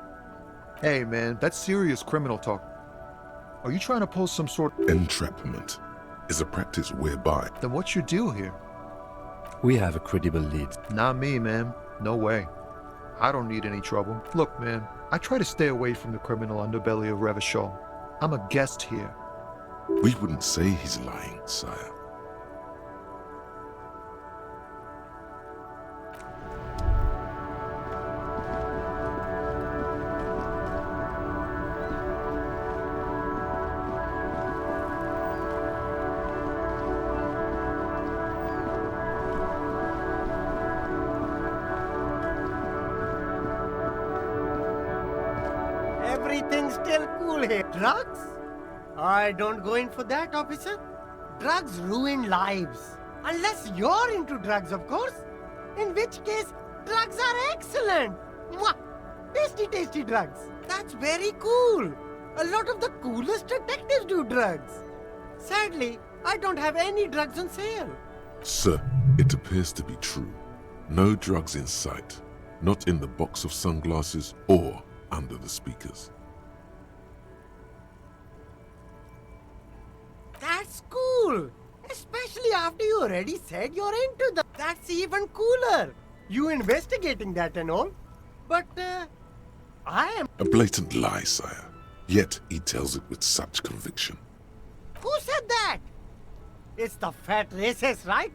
Hey, man, that's serious criminal talk. Are you trying to pull some sort... Entrapment is a practice whereby... Then what's your deal here? We have a credible lead. Not me, man. No way. I don't need any trouble. Look, man, I try to stay away from the criminal underbelly of Revachol. I'm a guest here. We wouldn't say he's lying, sire. Everything's still cool here. Drugs? I don't go in for that, officer. Drugs ruin lives. Unless you're into drugs, of course. In which case, drugs are excellent. Mwah! Tasty, tasty drugs. That's very cool. A lot of the coolest detectives do drugs. Sadly, I don't have any drugs on sale. Sir, it appears to be true. No drugs in sight. Not in the box of sunglasses or under the speakers. That's cool. Especially after you already said you're into them. That's even cooler. You investigating that and all. But, I am... A blatant lie, sire. Yet he tells it with such conviction. Who said that? It's the fat racist, right?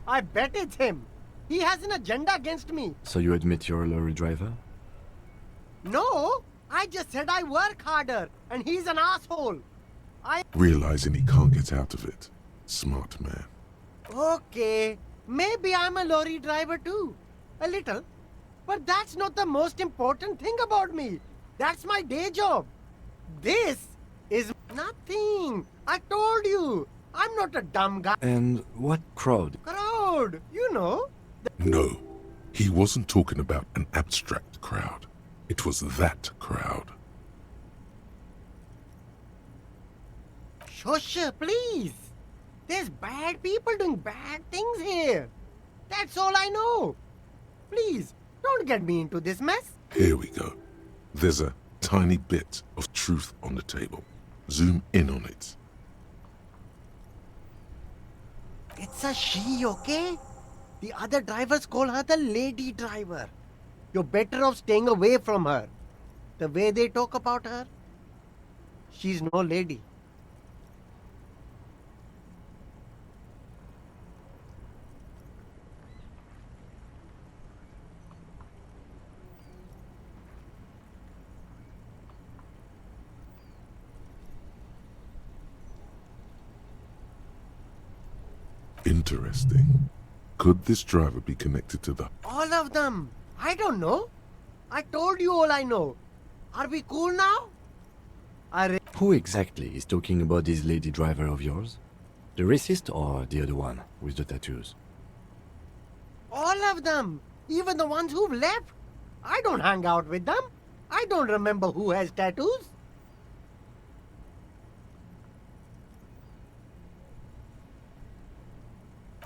I bet it's him. He has an agenda against me. So you admit you're a lorry driver? No, I just said I work harder, and he's an asshole. Realizing he can't get out of it. Smart man. Okay, maybe I'm a lorry driver too. A little. But that's not the most important thing about me. That's my day job. This is nothing. I told you. I'm not a dumb guy. And what crowd? Crowd, you know. No, he wasn't talking about an abstract crowd. It was that crowd. Shush, please. There's bad people doing bad things here. That's all I know. Please, don't get me into this mess. Here we go. There's a tiny bit of truth on the table. Zoom in on it. It's a she, okay? The other drivers call her the lady driver. You're better off staying away from her. The way they talk about her, she's no lady. Interesting. Could this driver be connected to the... All of them. I don't know. I told you all I know. Are we cool now? Who exactly is talking about this lady driver of yours? The racist or the other one with the tattoos? All of them. Even the ones who've left. I don't hang out with them. I don't remember who has tattoos.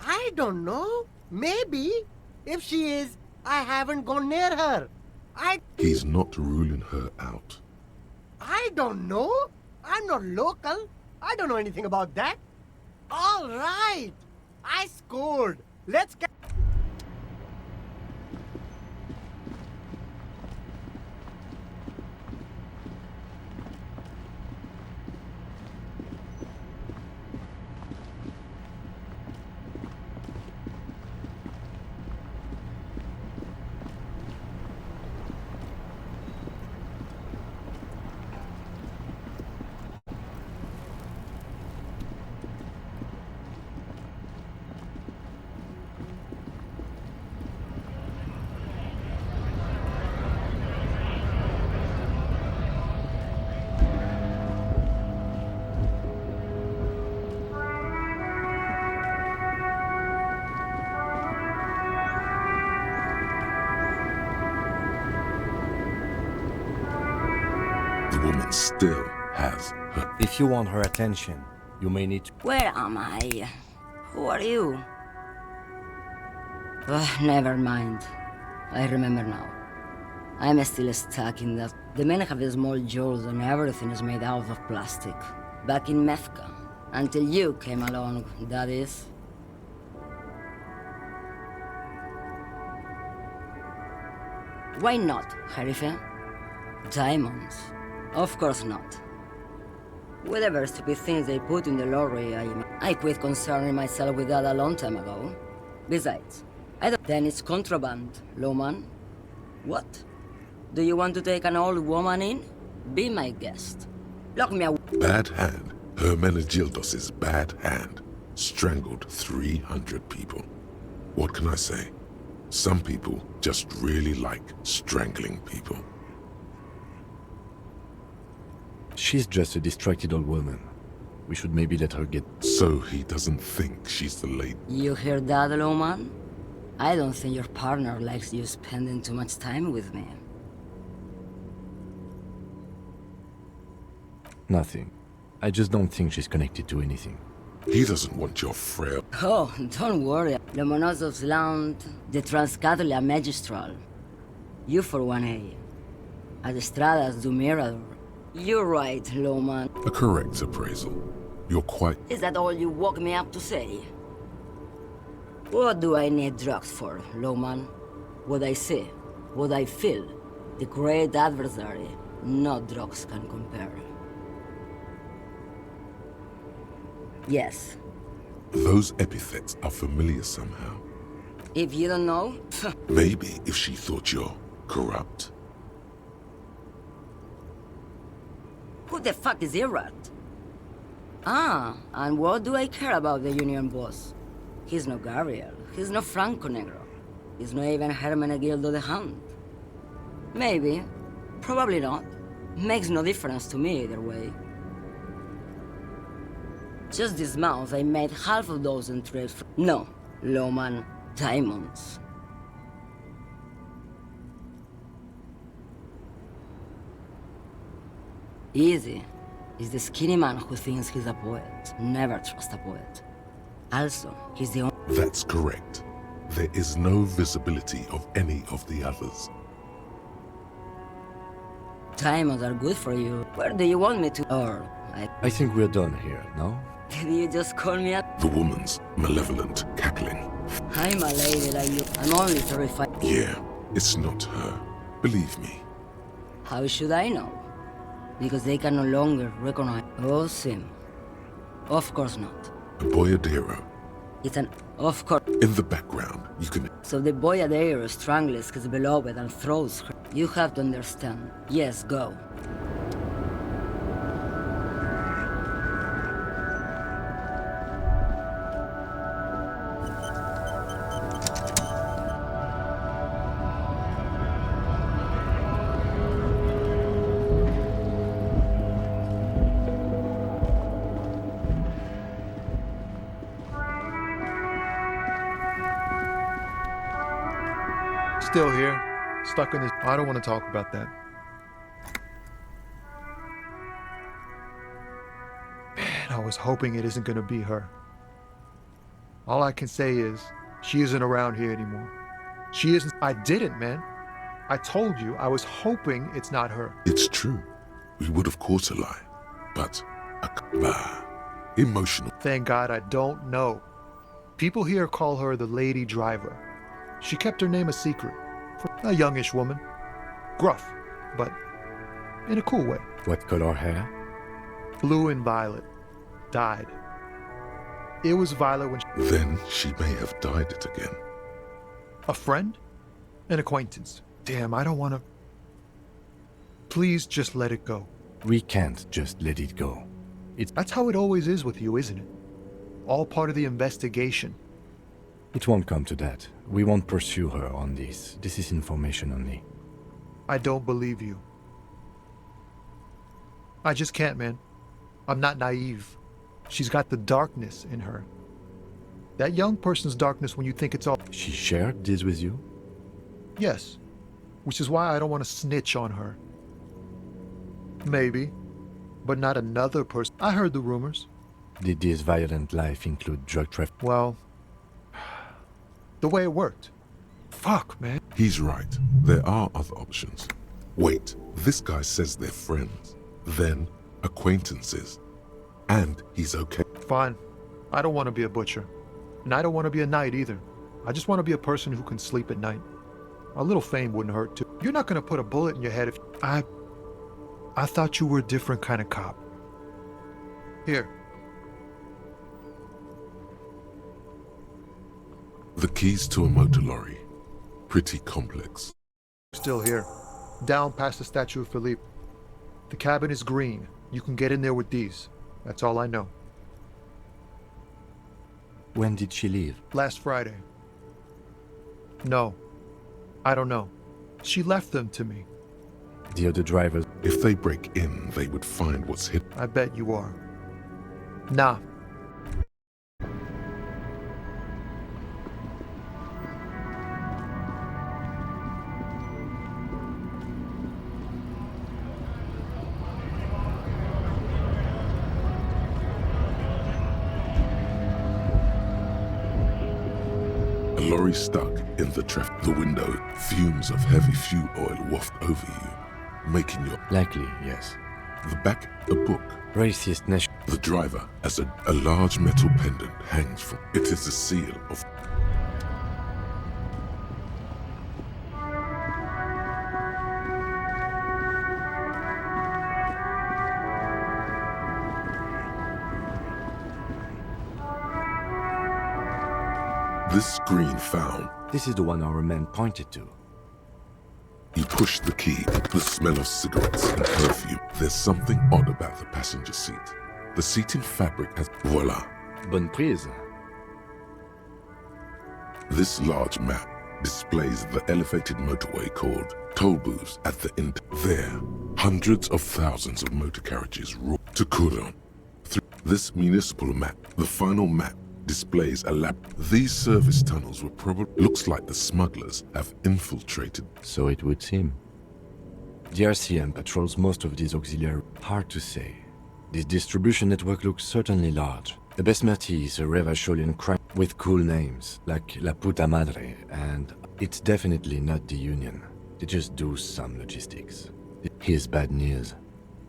I don't know. Maybe. If she is, I haven't gone near her. He's not ruling her out. I don't know. I'm not local. I don't know anything about that. All right. I scored. Let's get... The woman still has her... If you want her attention, you may need to... Where am I? Who are you? Never mind. I remember now. I'm still stuck in that. The men have small jaws and everything is made out of plastic. Back in Methka. Until you came along, that is. Why not, Harife? Diamonds? Of course not. Whatever stupid things they put in the lorry, I quit concerning myself with that a long time ago. Besides, I don't... Then it's contraband, lawman. What? Do you want to take an old woman in? Be my guest. Lock me away. Bad hand. Hermenegildos' bad hand. Strangled 300 people. What can I say? Some people just really like strangling people. She's just a distracted old woman. We should maybe let her get... So he doesn't think she's the lady. You hear that, lawman? I don't think your partner likes you spending too much time with me. Nothing. I just don't think she's connected to anything. He doesn't want your frail... Oh, don't worry. Lomonosov's land, the Transcatolia Magistral. You for 1A. Adestradas do Mirador. You're right, lawman. A correct appraisal. You're quite... Is that all you woke me up to say? What do I need drugs for, lawman? What I see, what I feel. The great adversary. No drugs can compare. Yes. Those epithets are familiar somehow. If you don't know... Maybe if she thought you're corrupt. Who the fuck is Irrat? Ah, and what do I care about the Union boss? He's no Gabriel, he's no Franco Negro. He's not even Hermenegildo the Hound. Maybe, probably not. Makes no difference to me either way. Just this month I made half a dozen trips from... No, lawman, diamonds. Easy. He's the skinny man who thinks he's a poet. Never trust a poet. Also, he's the only... That's correct. There is no visibility of any of the others. Diamonds are good for you. Where do you want me to... Or... I think we're done here, no? Did you just call me a... The woman's malevolent cackling. I'm a lady like you. I'm only terrified. Yeah, it's not her. Believe me. How should I know? Because they can no longer recognize... Oh, Sim. Of course not. A boyadero. It's an... Of course... In the background, you can... So the boyadero strangles his beloved and throws her. You have to understand. Yes, go. Still here, stuck in this... I don't want to talk about that. Man, I was hoping it isn't going to be her. All I can say is, She isn't around here anymore. She isn't. I didn't, man. I told you I was hoping it's not her. It's true. We would have caught a lie. But emotional. Thank God I don't know. People here call her the lady driver. She kept her name a secret. A youngish woman. Gruff, but in a cool way. What color hair? Blue and violet. Dyed. It was violet when Then she may have dyed it again. A friend? An acquaintance. Damn, I don't want to... Please just let it go. We can't just let it go. That's how it always is with you, isn't it? All part of the investigation. It won't come to that. We won't pursue her on this. This is information only. I don't believe you. I just can't, man. I'm not naive. She's got the darkness in her. That young person's darkness when you think it's all... She shared this with you? Yes. Which is why I don't want to snitch on her. Maybe. But not another person. I heard the rumors. Did this violent life include drug trafficking? Well, the way it worked. Fuck, man. He's right. There are other options. Wait, this guy says they're friends. Then acquaintances. And he's okay. Fine. I don't want to be a butcher. And I don't want to be a knight either. I just want to be a person who can sleep at night. A little fame wouldn't hurt too. You're not going to put a bullet in your head if... I thought you were a different kind of cop. Here. The keys to a motor lorry. Pretty complex. Still here. Down past the statue of Philippe. The cabin is green. You can get in there with these. That's all I know. When did she leave? Last Friday. No. I don't know. She left them to me. The other drivers... If they break in, they would find what's hidden. I bet you are. Nah. A lorry stuck in the traffic. The window, fumes of heavy fuel oil waft over you, making your... Likely, yes. The back, a book. Racist nation. The driver, as a large metal pendant hangs from... It is a seal of... This screen found. This is the one our man pointed to. You push the key, the smell of cigarettes and perfume. There's something odd about the passenger seat. The seating fabric has... Voila. Bonne prise. This large map displays the elevated motorway called toll booths at the end. There, hundreds of thousands of motor carriages roll to Couronne. Through this municipal map, the final map displays a lab. These service tunnels were probably... Looks like the smugglers have infiltrated. So it would seem. The RCM patrols most of these auxiliary... Hard to say. This distribution network looks certainly large. The best Merti is a Revacholian crime with cool names, like La Puta Madre, and it's definitely not the Union. They just do some logistics. Here's bad news.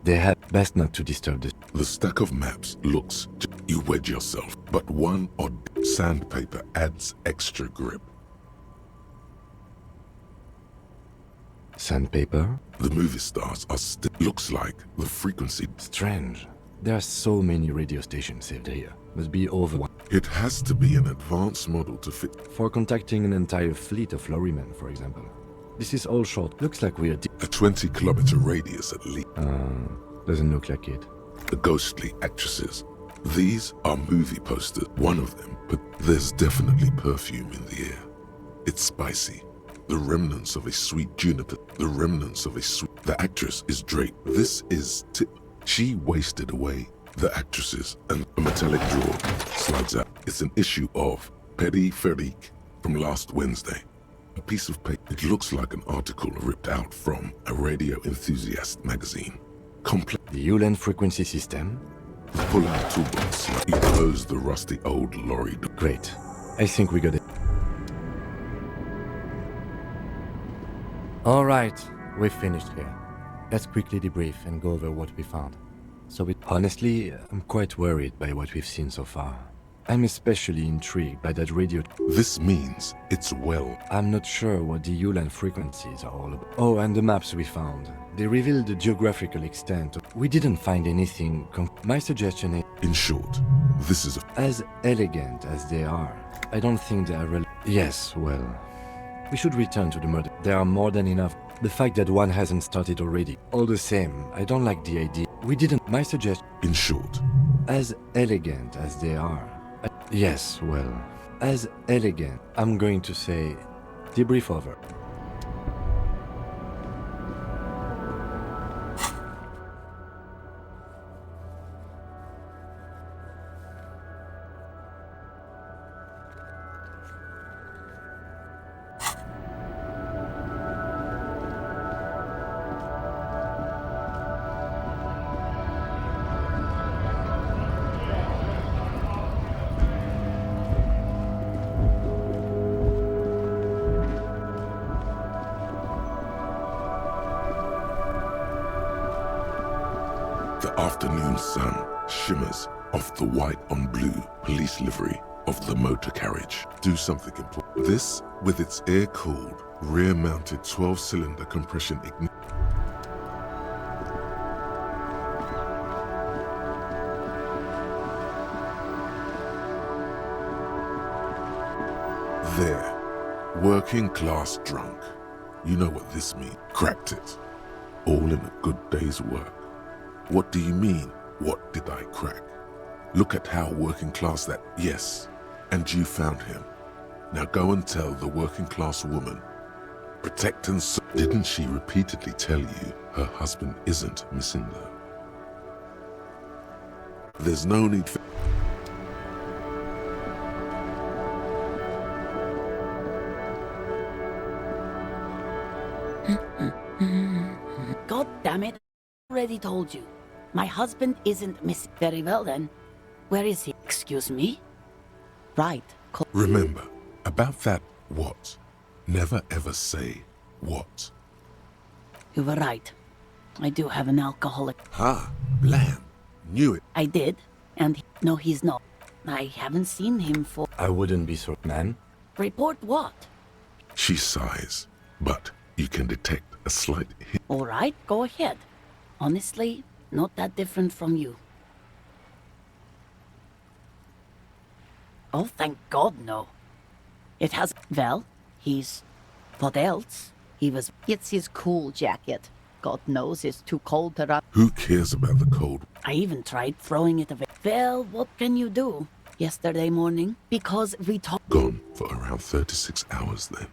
They had best not to disturb this. The stack of maps looks... You wedge yourself, but one odd sandpaper adds extra grip. Sandpaper? The movie stars are still... Looks like the frequency... Strange. There are so many radio stations saved here. Must be over one. It has to be an advanced model to fit... For contacting an entire fleet of lorrymen, for example. This is all short. Looks like we're... A 20-kilometer radius at least. Doesn't look like it. The ghostly actresses. These are movie posters. One of them, but there's definitely perfume in the air. It's spicy. The remnants of a sweet juniper. The remnants of a sweet... The actress is draped. This is tip. She wasted away the actresses, and a metallic drawer slides out. It's an issue of Périphérique from last Wednesday. A piece of paper. It looks like an article ripped out from a radio enthusiast magazine. The Ulan frequency system? The pull-out toolbox. You close the rusty old lorry door. Great. I think we got it. Alright, we've finished here. Let's quickly debrief and go over what we found. Honestly, I'm quite worried by what we've seen so far. I'm especially intrigued by that radio. This means it's well. I'm not sure what the Ulan frequencies are all about. Oh, and the maps we found. They revealed the geographical extent. We didn't find anything. My suggestion is... In short, this is as elegant as they are, I don't think they are Yes, well... We should return to the murder. There are more than enough. The fact that one hasn't started already. All the same, I don't like the idea. We didn't... My suggestion... In short... As elegant as they are... Yes, well... As elegant... I'm going to say... Debrief over. The afternoon sun shimmers off the white on blue police livery of the motor carriage. Do something important. This, with its air-cooled, rear-mounted 12-cylinder compression ignition. There, working class drunk. You know what this means. Cracked it. All in a good day's work. What do you mean, what did I crack? Look at how working class that... Yes, and you found him. Now go and tell the working class woman. Protect and... Didn't she repeatedly tell you her husband isn't Misinda? There's no need for... God damn it. Already told you. My husband isn't missing. Very well then. Where is he? Excuse me? Right. Remember, about that what. Never ever say what. You were right. I do have an alcoholic. Ha, Lamb. Knew it. I did. And no, he's not. I haven't seen him for... I wouldn't be so... Man? Report what? She sighs, but you can detect a slight hint. All right, go ahead. Honestly, not that different from you. Oh, thank God, no. It has... Well, he's... What else? He was... It's his cool jacket. God knows it's too cold to run. Who cares about the cold? I even tried throwing it away. Well, what can you do? Yesterday morning, because we talked... Gone for around 36 hours then.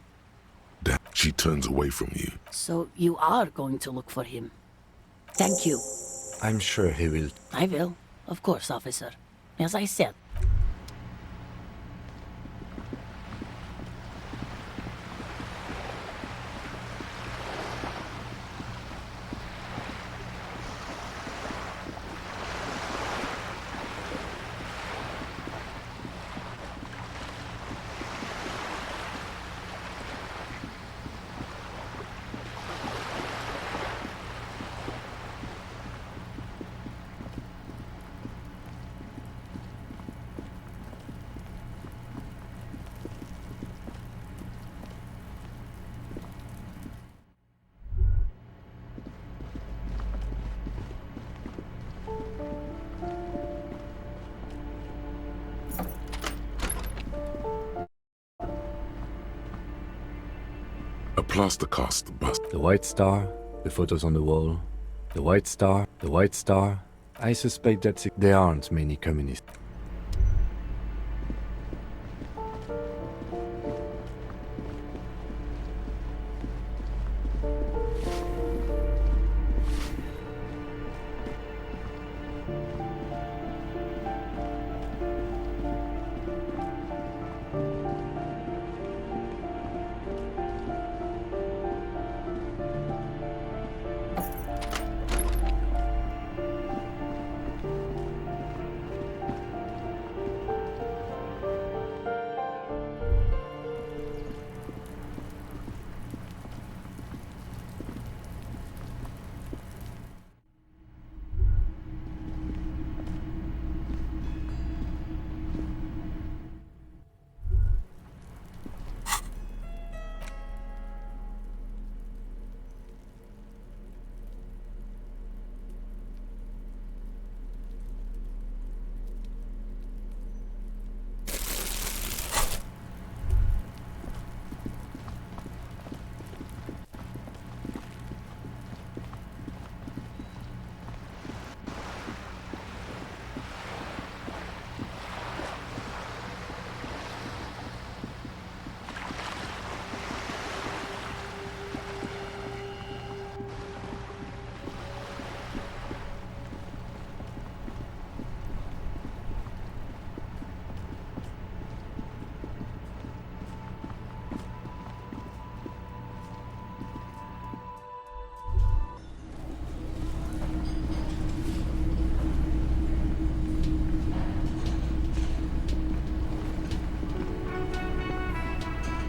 Damn, she turns away from you. So you are going to look for him. Thank you. I'm sure he will. I will. Of course, officer. As I said. A plaster cast the bust. The White Star, the photos on the wall. The White Star, the White Star. I suspect that there aren't many communists.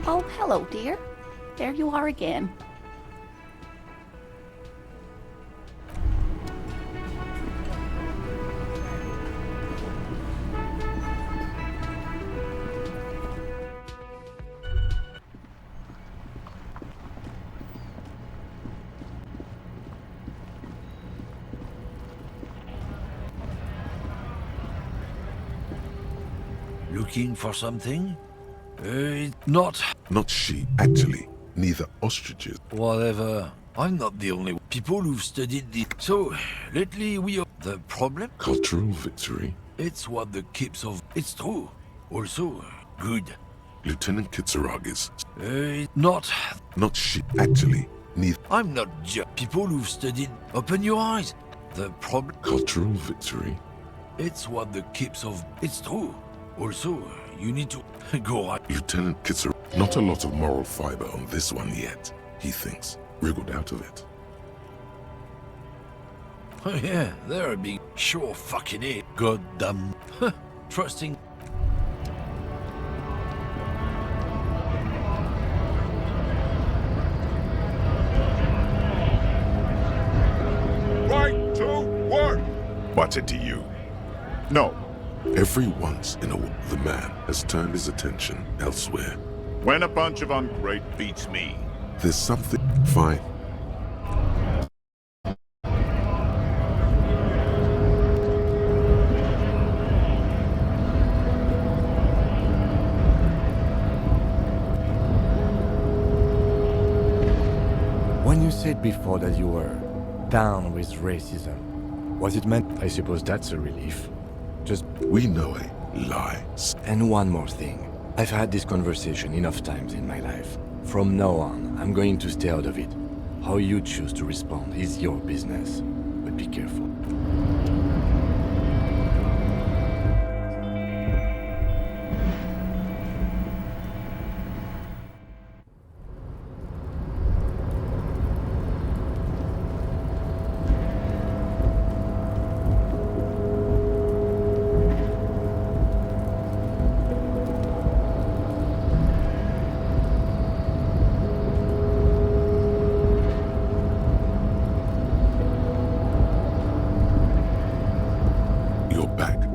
Oh, hello, dear. There you are again. Looking for something? Not. Not she, actually. Neither ostriches. Whatever. I'm not the only one. People who've studied this. So, lately we are. The problem? Cultural victory. It's what the keeps of. It's true. Also, good. Lieutenant Kitsuragis. Not. Not she, actually. Neither. I'm not just. People who've studied. Open your eyes. The problem. Cultural victory. It's what the keeps of. It's true. Also, you need to go on. Lieutenant Kitsuragis. Not a lot of moral fiber on this one yet, he thinks. Wriggled out of it. Oh yeah, they're a big sure fucking it. Goddamn. Trusting. Right to work! What's it to you? No. Every once in a while, the man has turned his attention elsewhere. When a bunch of ungreat beats me. There's something. Fine. When you said before that you were down with racism, was it meant? I suppose that's a relief. Just. We know a lie. And one more thing. I've had this conversation enough times in my life. From now on, I'm going to stay out of it. How you choose to respond is your business. But be careful.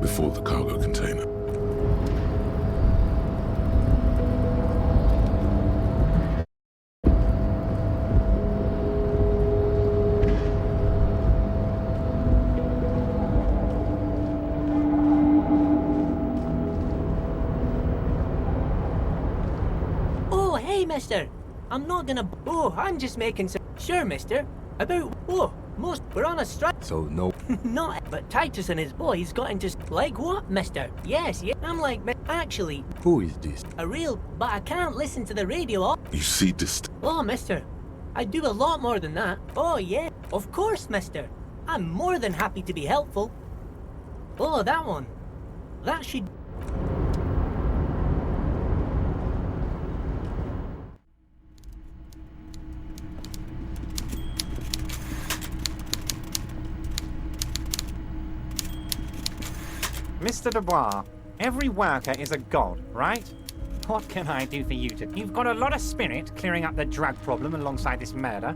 Before the cargo container. Oh, hey, mister. I'm not gonna. Oh, I'm just making some. Sure, mister. About. Oh, most. We're on a strike. So, no. Not. But Titus and his boys got into. Like what, mister? Yes, yeah. I'm like. Actually. Who is this? A real. But I can't listen to the radio. All. You see this. Oh, mister. I do a lot more than that. Oh, yeah. Of course, mister. I'm more than happy to be helpful. Oh, that one. That should. Mr. Dubois, every worker is a god, right? What can I do for you to... You've got a lot of spirit clearing up the drug problem alongside this murder.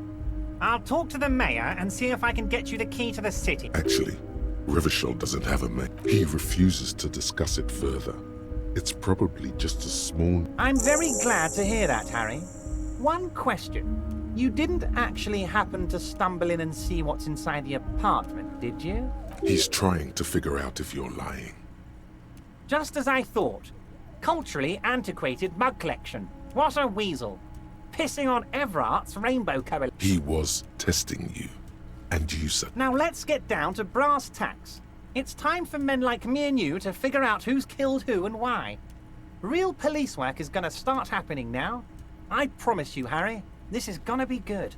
I'll talk to the mayor and see if I can get you the key to the city. Actually, Revachol doesn't have a mayor. He refuses to discuss it further. It's probably just a small... I'm very glad to hear that, Harry. One question. You didn't actually happen to stumble in and see what's inside the apartment, did you? He's trying to figure out if you're lying. Just as I thought. Culturally antiquated mug collection. What a weasel. Pissing on Everart's rainbow coalition. He was testing you. And you said... Now let's get down to brass tacks. It's time for men like me and you to figure out who's killed who and why. Real police work is gonna start happening now. I promise you, Harry, this is gonna be good.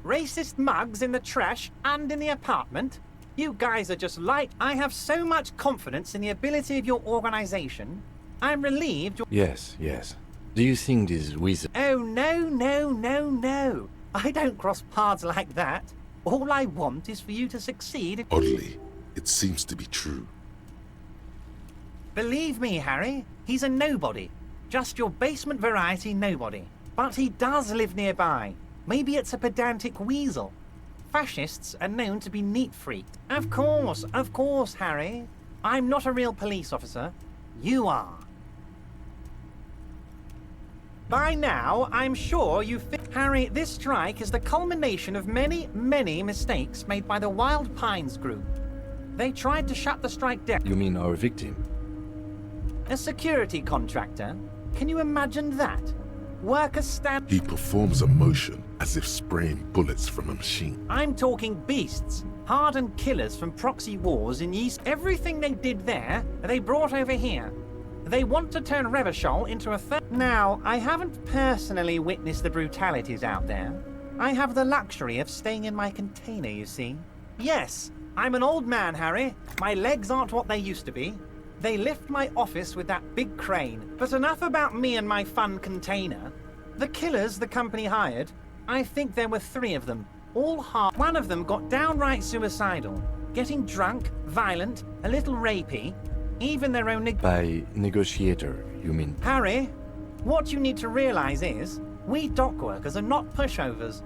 Racist mugs in the trash and in the apartment? You guys are just like... I have so much confidence in the ability of your organization. I'm relieved you're... Yes, yes. Do you think this wizard... Oh, no. I don't cross paths like that. All I want is for you to succeed. Oddly, it seems to be true. Believe me, Harry, he's a nobody. Just your basement variety nobody. But he does live nearby. Maybe it's a pedantic weasel. Fascists are known to be neat freaks. Of course, Harry. I'm not a real police officer. You are. By now, I'm sure Harry, this strike is the culmination of many, many mistakes made by the Wild Pines group. They tried to shut the strike down. You mean our victim? A security contractor? Can you imagine that? Workers stand... He performs a motion as if spraying bullets from a machine. I'm talking beasts. Hardened killers from proxy wars in East. Everything they did there, they brought over here. They want to turn Revachol into a third. Now, I haven't personally witnessed the brutalities out there. I have the luxury of staying in my container, you see. Yes, I'm an old man, Harry. My legs aren't what they used to be. They lift my office with that big crane. But enough about me and my fun container. The killers the company hired, I think there were 3 of them, all hard. One of them got downright suicidal, getting drunk, violent, a little rapey, even their own... By negotiator, you mean? Harry, what you need to realize is, we dock workers are not pushovers.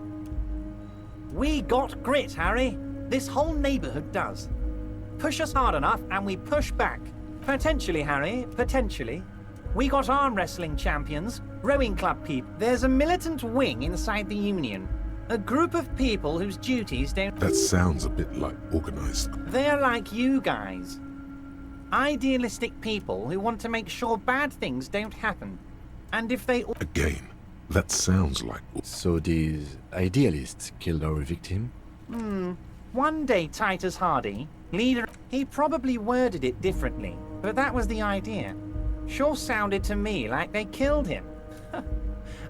We got grit, Harry. This whole neighborhood does. Push us hard enough and we push back. Potentially, Harry, potentially. We got arm wrestling champions, rowing club people. There's a militant wing inside the union. A group of people whose duties don't... That sounds a bit like organized. They're like you guys. Idealistic people who want to make sure bad things don't happen. And if they... Again, that sounds like... So these idealists killed our victim? One day Titus Hardy, leader... He probably worded it differently, but that was the idea. Sure sounded to me like they killed him.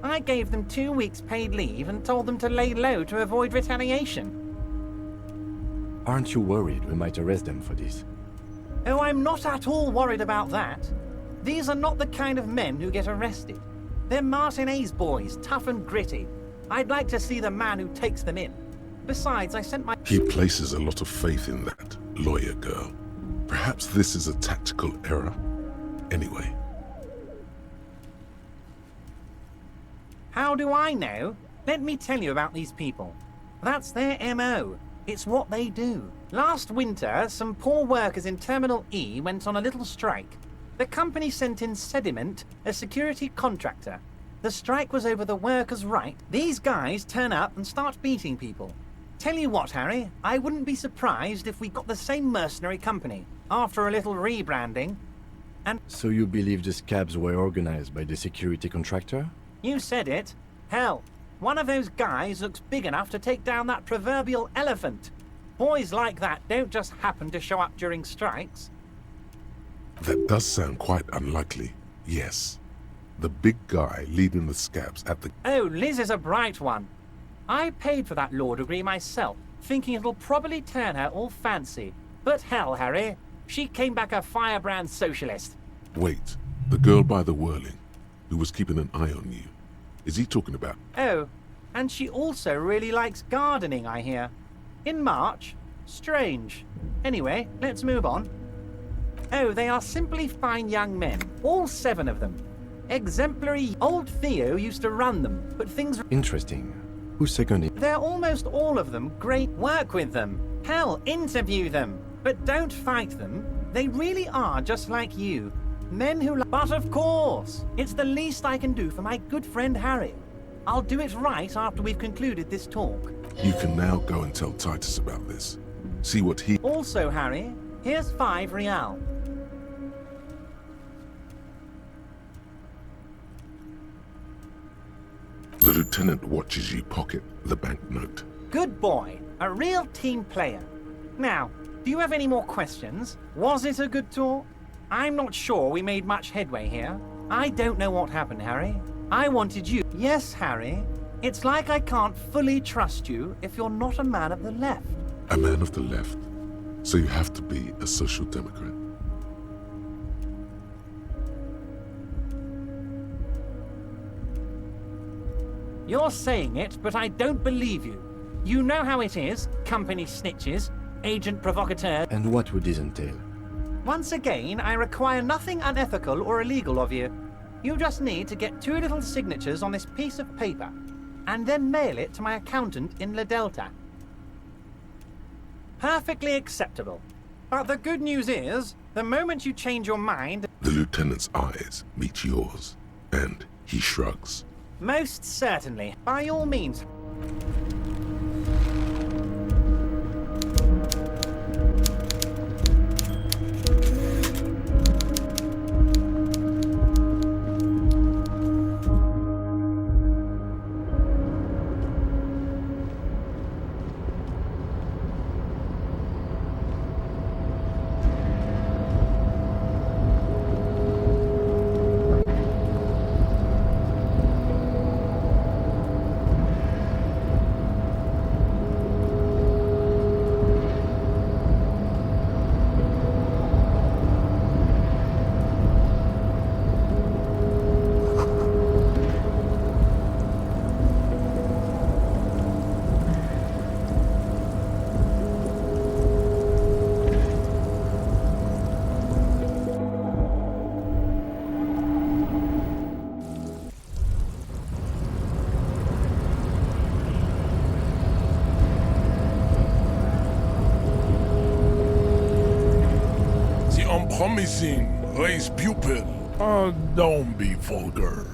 I gave them 2 weeks paid leave and told them to lay low to avoid retaliation. Aren't you worried we might arrest them for this? Oh, I'm not at all worried about that. These are not the kind of men who get arrested. They're Martinez boys, tough and gritty. I'd like to see the man who takes them in. Besides, I sent my... He places a lot of faith in that lawyer girl. Perhaps this is a tactical error. Anyway. How do I know? Let me tell you about these people. That's their MO. It's what they do. Last winter, some poor workers in Terminal E went on a little strike. The company sent in Sediment, a security contractor. The strike was over the workers' right. These guys turn up and start beating people. Tell you what, Harry, I wouldn't be surprised if we got the same mercenary company, after a little rebranding. And... So you believe the scabs were organized by the security contractor? You said it. Hell, one of those guys looks big enough to take down that proverbial elephant. Boys like that don't just happen to show up during strikes. That does sound quite unlikely, yes. The big guy leading the scabs at the... Oh, Liz is a bright one. I paid for that law degree myself, thinking it'll probably turn her all fancy. But hell, Harry, she came back a firebrand socialist. Wait, the girl by the whirling, who was keeping an eye on you. Is he talking about... Oh, and she also really likes gardening, I hear. In March? Strange. Anyway, let's move on. Oh, they are simply fine young men, all 7 of them. Exemplary. Old Theo used to run them, but things... Interesting. Who's seconding? They're almost all of them great. Work with them. Hell, interview them. But don't fight them. They really are just like you. Men who... But of course, it's the least I can do for my good friend Harry. I'll do it right after we've concluded this talk. You can now go and tell Titus about this. See what he... Also, Harry, here's 5 real. The lieutenant watches you pocket the banknote. Good boy. A real team player. Now, do you have any more questions? Was it a good talk? I'm not sure we made much headway here. I don't know what happened, Harry. I wanted you... Yes, Harry. It's like I can't fully trust you if you're not a man of the left. A man of the left. So you have to be a social democrat. You're saying it, but I don't believe you. You know how it is, company snitches, agent provocateur. And what would this entail? Once again, I require nothing unethical or illegal of you. You just need to get 2 little signatures on this piece of paper, and then mail it to my accountant in La Delta. Perfectly acceptable. But the good news is, the moment you change your mind... The lieutenant's eyes meet yours, and he shrugs. Most certainly. By all means. Promising race pupil. Don't be vulgar.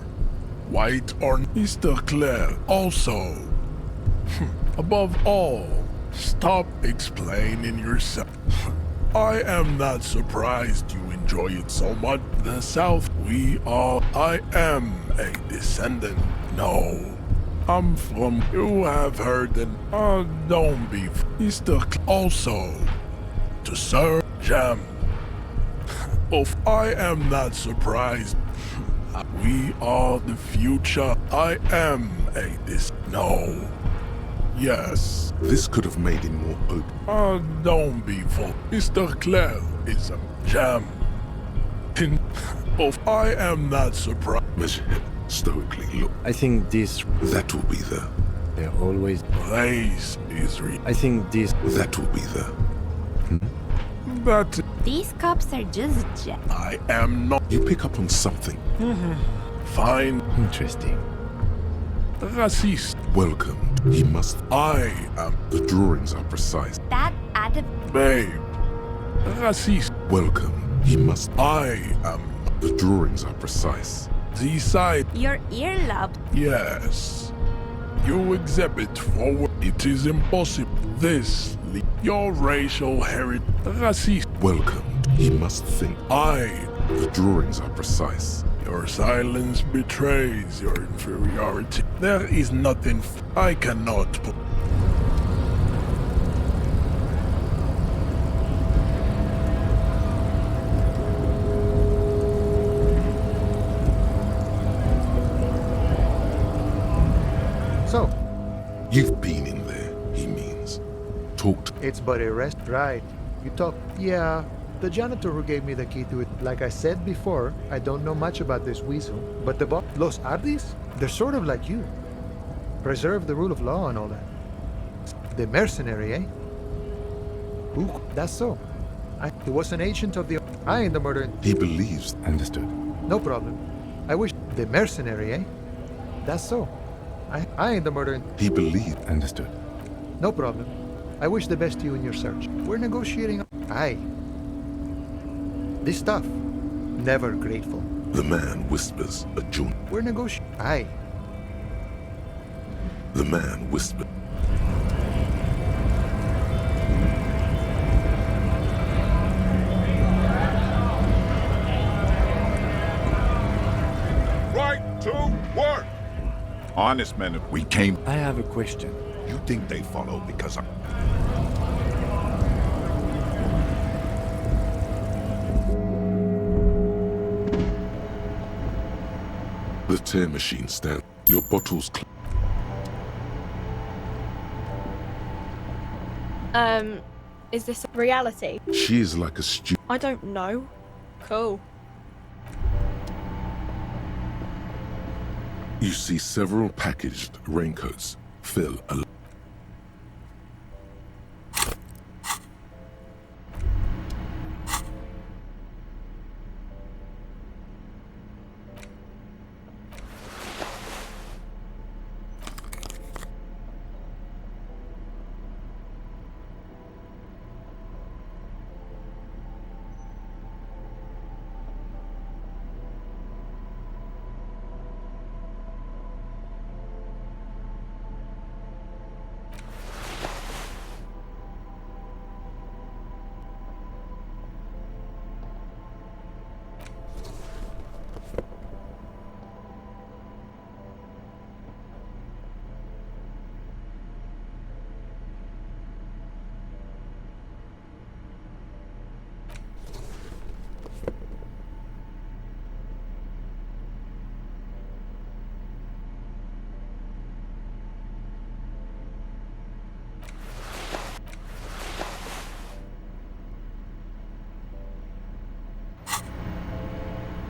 White or Mr. Claire also. Above all, stop explaining yourself. I am not surprised you enjoy it so much. The South, I am a descendant. No, I'm from, you have heard and don't be Mr. Also, to serve jam. I am not surprised. We are the future. I am no. Yes. This could have made him more open. Don't be full. Mr. Claire is a jam. I am not surprised. Monsieur, stoically look. I think this... That will be the... They're always... Race is real. I think this... That will be the... That... These cops are just jet. I am not... You pick up on something. Fine. Interesting. Racist. Welcome. He must... I am... The drawings are precise. That added... Babe. Racist. Welcome. He must... I am... The drawings are precise. The side... Your earlobe. Yes. You exhibit forward. It is impossible. This... Your racial heritage... Racist. Welcome. He must think. The drawings are precise. Your silence betrays your inferiority. There is nothing I cannot put. So, you've been in there, he means. Talked. It's but a rest, right? You talk. Yeah, the janitor who gave me the key to it. Like I said before, I don't know much about this weasel, but the Los Ardis, they're sort of like you. Preserve the rule of law and all that. The mercenary, eh? Ooh, that's so. He was an agent of the... I ain't the murderer. He believes. Understood. No problem. I wish... The mercenary, eh? That's so. I ain't the murderer. He believes. Understood. No problem. I wish the best to you in your search. We're negotiating... Aye. This stuff. Never grateful. The man whispers a June. We're negotiating... Aye. The man whispers. Right to work! Honest men, if we came... I have a question. You think they follow because I'm... The tear machine stand. Your bottles... Is this reality? She is like a stew. I don't know. Cool. You see several packaged raincoats fill a...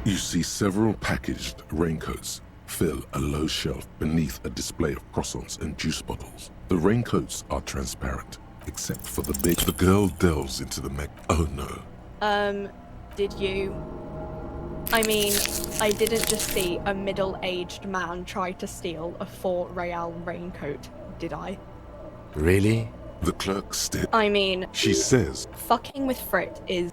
You see several packaged raincoats fill a low shelf beneath a display of croissants and juice bottles. The raincoats are transparent, except for the big... The girl delves into the Oh no. Did you... I mean, I didn't just see a middle-aged man try to steal a 4 Real raincoat, did I? Really? The clerk stared. I mean... She says... Fucking with Frit is...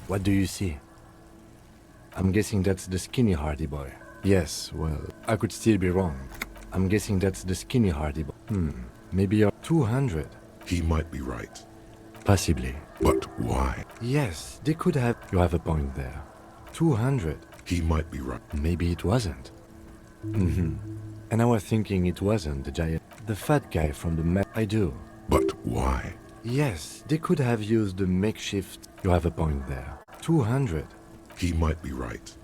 What do you see? I'm guessing that's the skinny hardy boy. Yes, well, I could still be wrong. I'm guessing that's the skinny hardy boy. Maybe you're 200. He might be right. Possibly. But why? Yes, they could have... You have a point there. 200. He might be right. Maybe it wasn't. And I was thinking it wasn't the giant... The fat guy from the map. I do. But why? Yes, they could have used the makeshift... You have a point there. 200. He might be right.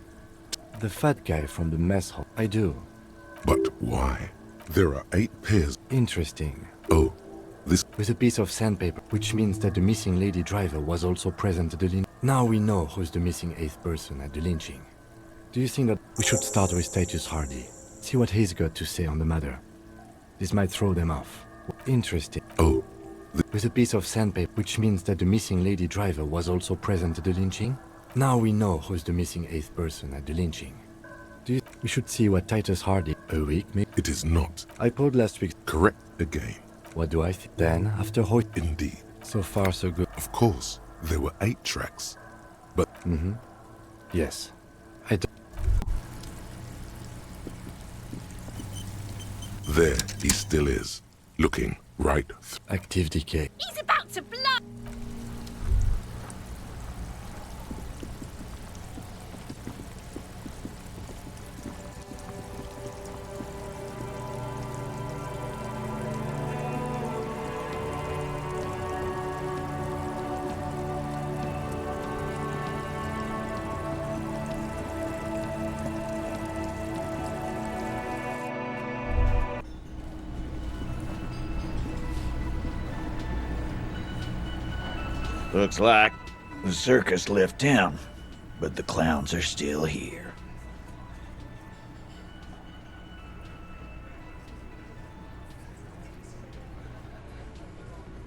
The fat guy from the mess hall. I do. But why? There are 8 pairs. Interesting. Oh, this... With a piece of sandpaper, which means that the missing lady driver was also present at the lynching. Now we know who's the missing 8th person at the lynching. Do you think that we should start with Titus Hardy? See what he's got to say on the matter. This might throw them off. Interesting. Oh. With a piece of sandpaper, which means that the missing lady driver was also present at the lynching? Now we know who's the missing 8th person at the lynching. We should see what Titus Hardy... A week, maybe? It is not. I pulled last week's... Correct again. What do I think? Then, after Hoyt... Indeed. So far, so good. Of course, there were 8 tracks. But... Yes. I do. There he still is, looking right Active decay. He's about to blow! Looks like the circus left town, but the clowns are still here.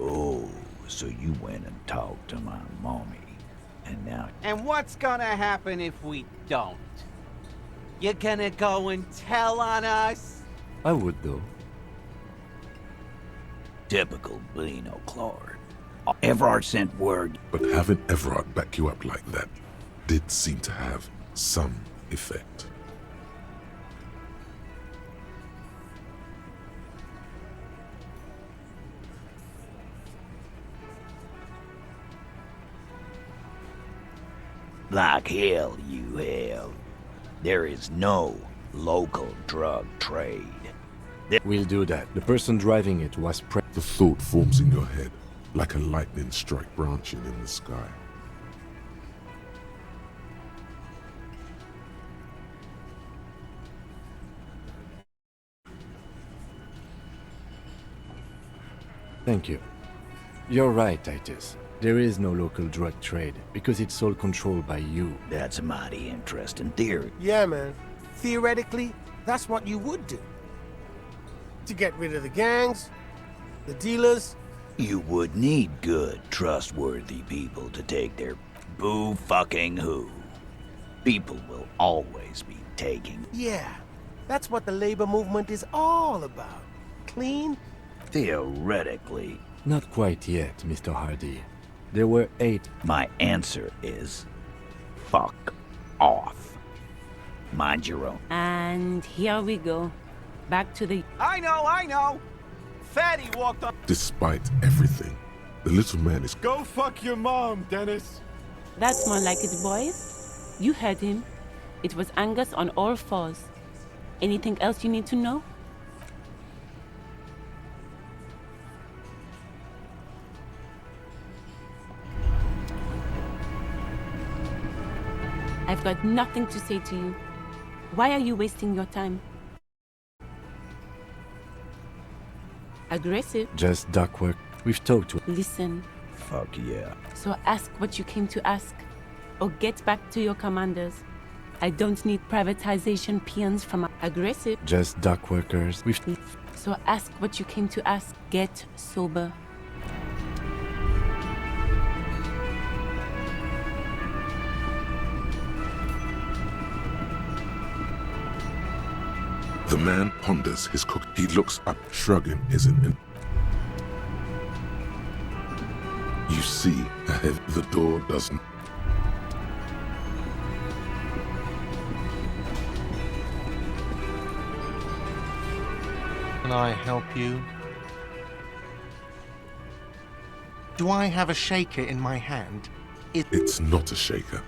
Oh, so you went and talked to my mommy, and now... And what's gonna happen if we don't? You're gonna go and tell on us? I would, though. Typical Blino Claude. Everard sent word. But having Everard back you up like that did seem to have some effect. Like hell you have. There is no local drug trade. We'll do that. The person driving it was The thought forms in your head, like a lightning strike branching in the sky. Thank you. You're right, Titus. There is no local drug trade, because it's all controlled by you. That's a mighty interesting theory. Yeah, man. Theoretically, that's what you would do. To get rid of the gangs, the dealers. You would need good, trustworthy people to take their boo-fucking-who. People will always be taking. Yeah, that's what the labor movement is all about. Clean? Theoretically. Not quite yet, Mr. Hardy. There were 8. My answer is fuck off. Mind your own. And here we go. Back to the... I know! Fatty walked up. Despite everything, the little man is... Go fuck your mom, Dennis. That's more like it, boys. You heard him. It was Angus on all fours. Anything else you need to know? I've got nothing to say to you. Why are you wasting your time? Aggressive? Just duck work. We've talked to... Listen. Fuck yeah. So ask what you came to ask. Or get back to your commanders. I don't need privatization peons from... Aggressive? Just duck workers. We've... So ask what you came to ask. Get sober. The man ponders his cook. He looks up, shrugging his... You see ahead, the door doesn't... Can I help you? Do I have a shaker in my hand? It's not a shaker.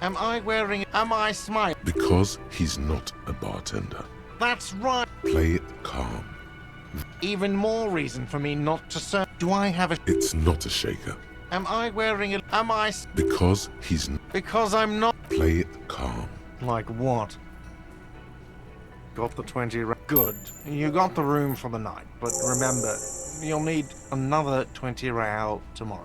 Am I wearing... Am I smiling? Because he's not a bartender. That's right. Play it calm. Even more reason for me not to serve. Do I have a... It's not a shaker. Am I wearing a... Am I... Because he's... Because I'm not... Play it calm. Like what? Got the 20... Good. You got the room for the night. But remember, you'll need another 20 real tomorrow.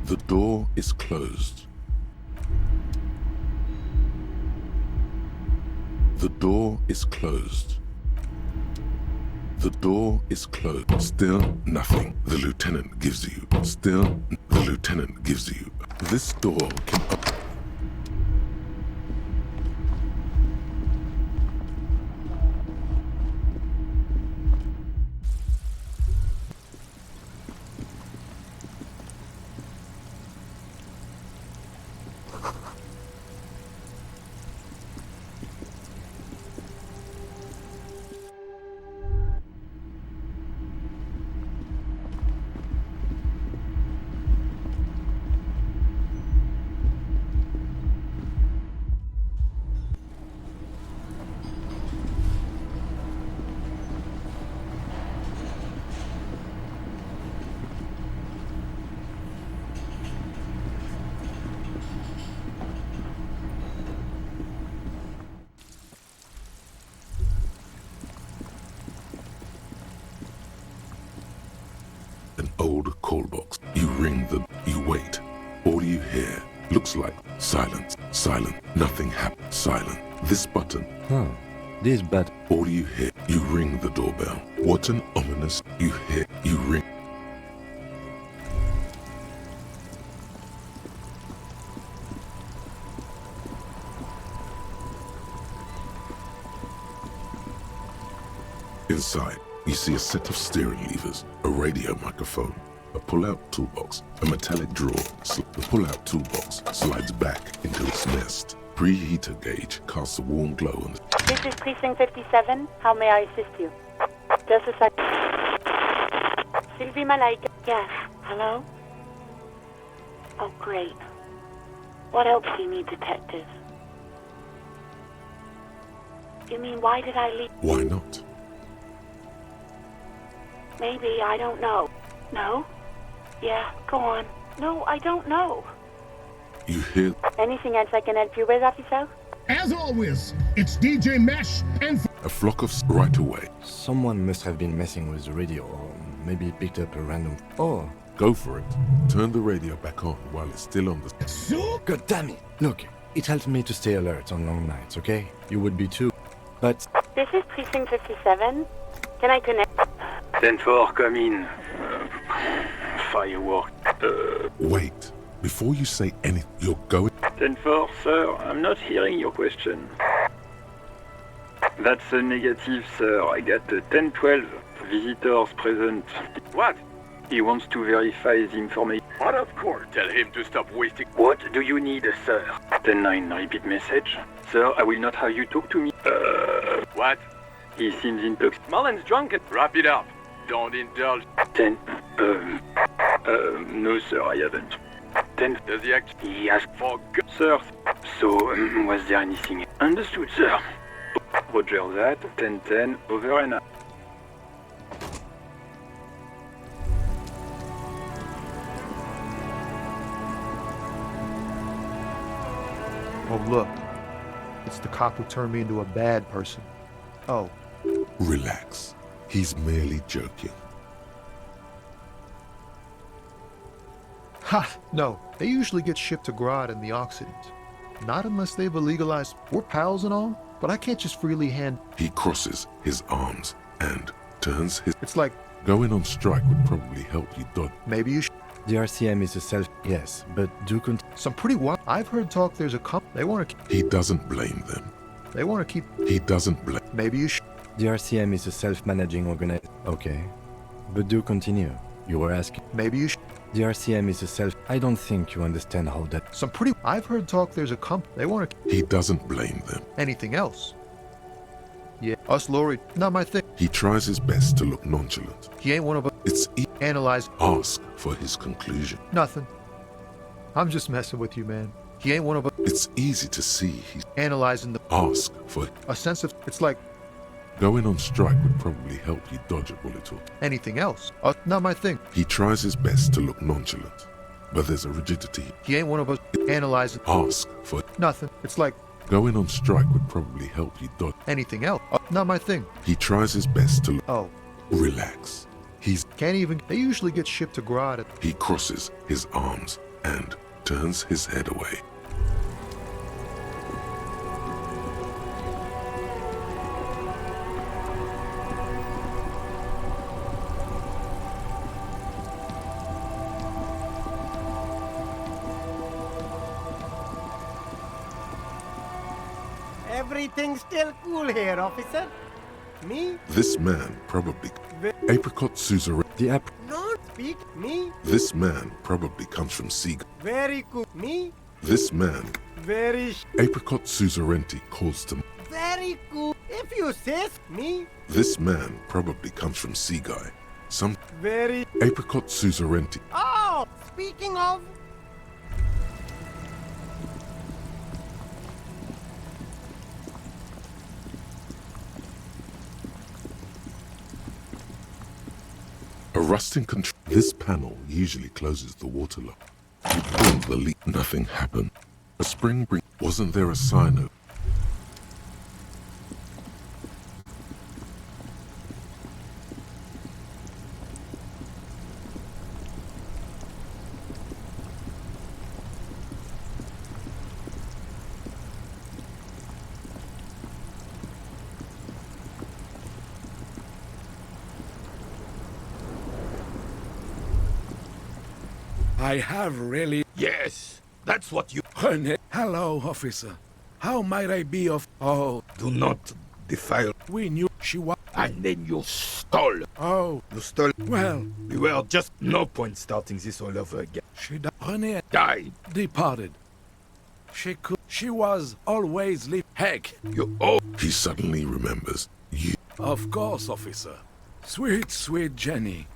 The door is closed. The door is closed. The door is closed. Still nothing. The lieutenant gives you. Still, the lieutenant gives you. This door can open. An old call box. You ring the... You wait. All you hear looks like silence. Silent. Nothing happens. Silent. This button. Huh. This button. All you hear. You ring the doorbell. What an ominous... You hear. You ring. Inside, you see a set of steering levers, a radio microphone, a pull-out toolbox, a metallic drawer. The pull-out toolbox slides back into its nest. Preheater gauge casts a warm glow on the... This is Precinct 57. How may I assist you? Just a sec. Sylvie Malaika. Yes. Hello? Oh, great. What else do you need, detective? You mean, why did I leave? Why not? Maybe, I don't know. No? Yeah, go on. No, I don't know. You hear... Anything else I can help you with, officer? As always, it's DJ Mesh and... A flock of... Right away. Someone must have been messing with the radio, or maybe picked up a random... Oh, go for it. Turn the radio back on while it's still on the... So? God damn it! Look, it helps me to stay alert on long nights, okay? You would be too. But... This is Precinct 57. Can I connect? 10-4, come in. Firework. Wait. Before you say anything, you're going... 10-4, sir, I'm not hearing your question. That's a negative, sir. I got a 10-12. Visitors present. What? He wants to verify the information. What of course? Tell him to stop wasting... What do you need, sir? 10-9, repeat message. Sir, I will not have you talk to me. What? He seems intoxicated. Mullen's drunken. Wrap it up. Don't indulge. 10... no, sir, I haven't. 10... Does he act... He asked for... Sir. So, was there anything... Understood, sir. Roger that. 10-10, over and out. Oh, look. It's the cop who turned me into a bad person. Oh. Relax. He's merely joking. Ha! No. They usually get shipped to Grodd in the Occident. Not unless they've illegalized... We're pals and all, but I can't just freely hand... He crosses his arms and turns his... It's like... Going on strike would probably help you dodge... Maybe you should... The RCM is a self... Yes, but do continue. Some pretty wild... I've heard talk there's a comp... They want to... He doesn't blame them. They want to keep... He doesn't blame... Maybe you should... The RCM is a self-managing organization. Okay. But do continue. You were asking... Maybe you should... The RCM is a self... I don't think you understand how that... Some pretty... I've heard talk there's a comp... They want to... He doesn't blame them. Anything else? Yeah. Us, Lori. Not my thing. He tries his best to look nonchalant. He ain't one of us. It's Analyze. Ask for his conclusion. Nothing. I'm just messing with you, man. He ain't one of us. It's easy to see he's analyzing the... Ask for... A sense of... It's like... Going on strike would probably help you dodge a bullet or... Anything else? Not my thing. He tries his best to look nonchalant, but there's a rigidity. He ain't one of us. Analyzing... Ask for... Nothing. It's like... Going on strike would probably help you dodge... Anything else? Not my thing. He tries his best to... Oh. Relax. He's... Can't even... They usually get shipped to Grodd. He crosses his arms and turns his head away. Everything's still cool here, officer. Me? This man probably... Apricot Suzerain... The Not speak. Me? This man probably comes from Seagull. Very cool. Me? This man... Very... Apricot Suzerainty calls to... Very cool. If you say me? This man probably comes from Sea Guy. Some... Very... Apricot Suzerainty... Oh! Speaking of... A rusting control. This panel usually closes the water lock. You pulled the leak. Nothing happened. A spring bring. Wasn't there a sign of... I have really... Yes, that's what you... René. Hello, officer. How might I be of... Oh, do not defile. We knew she was... And then you stole. Oh. You stole. Well. We were just... No point starting this all over again. She died. René died. Departed. She could... She was always live... Heck. You oh. He suddenly remembers. You... Of course, officer. Sweet, sweet Jenny.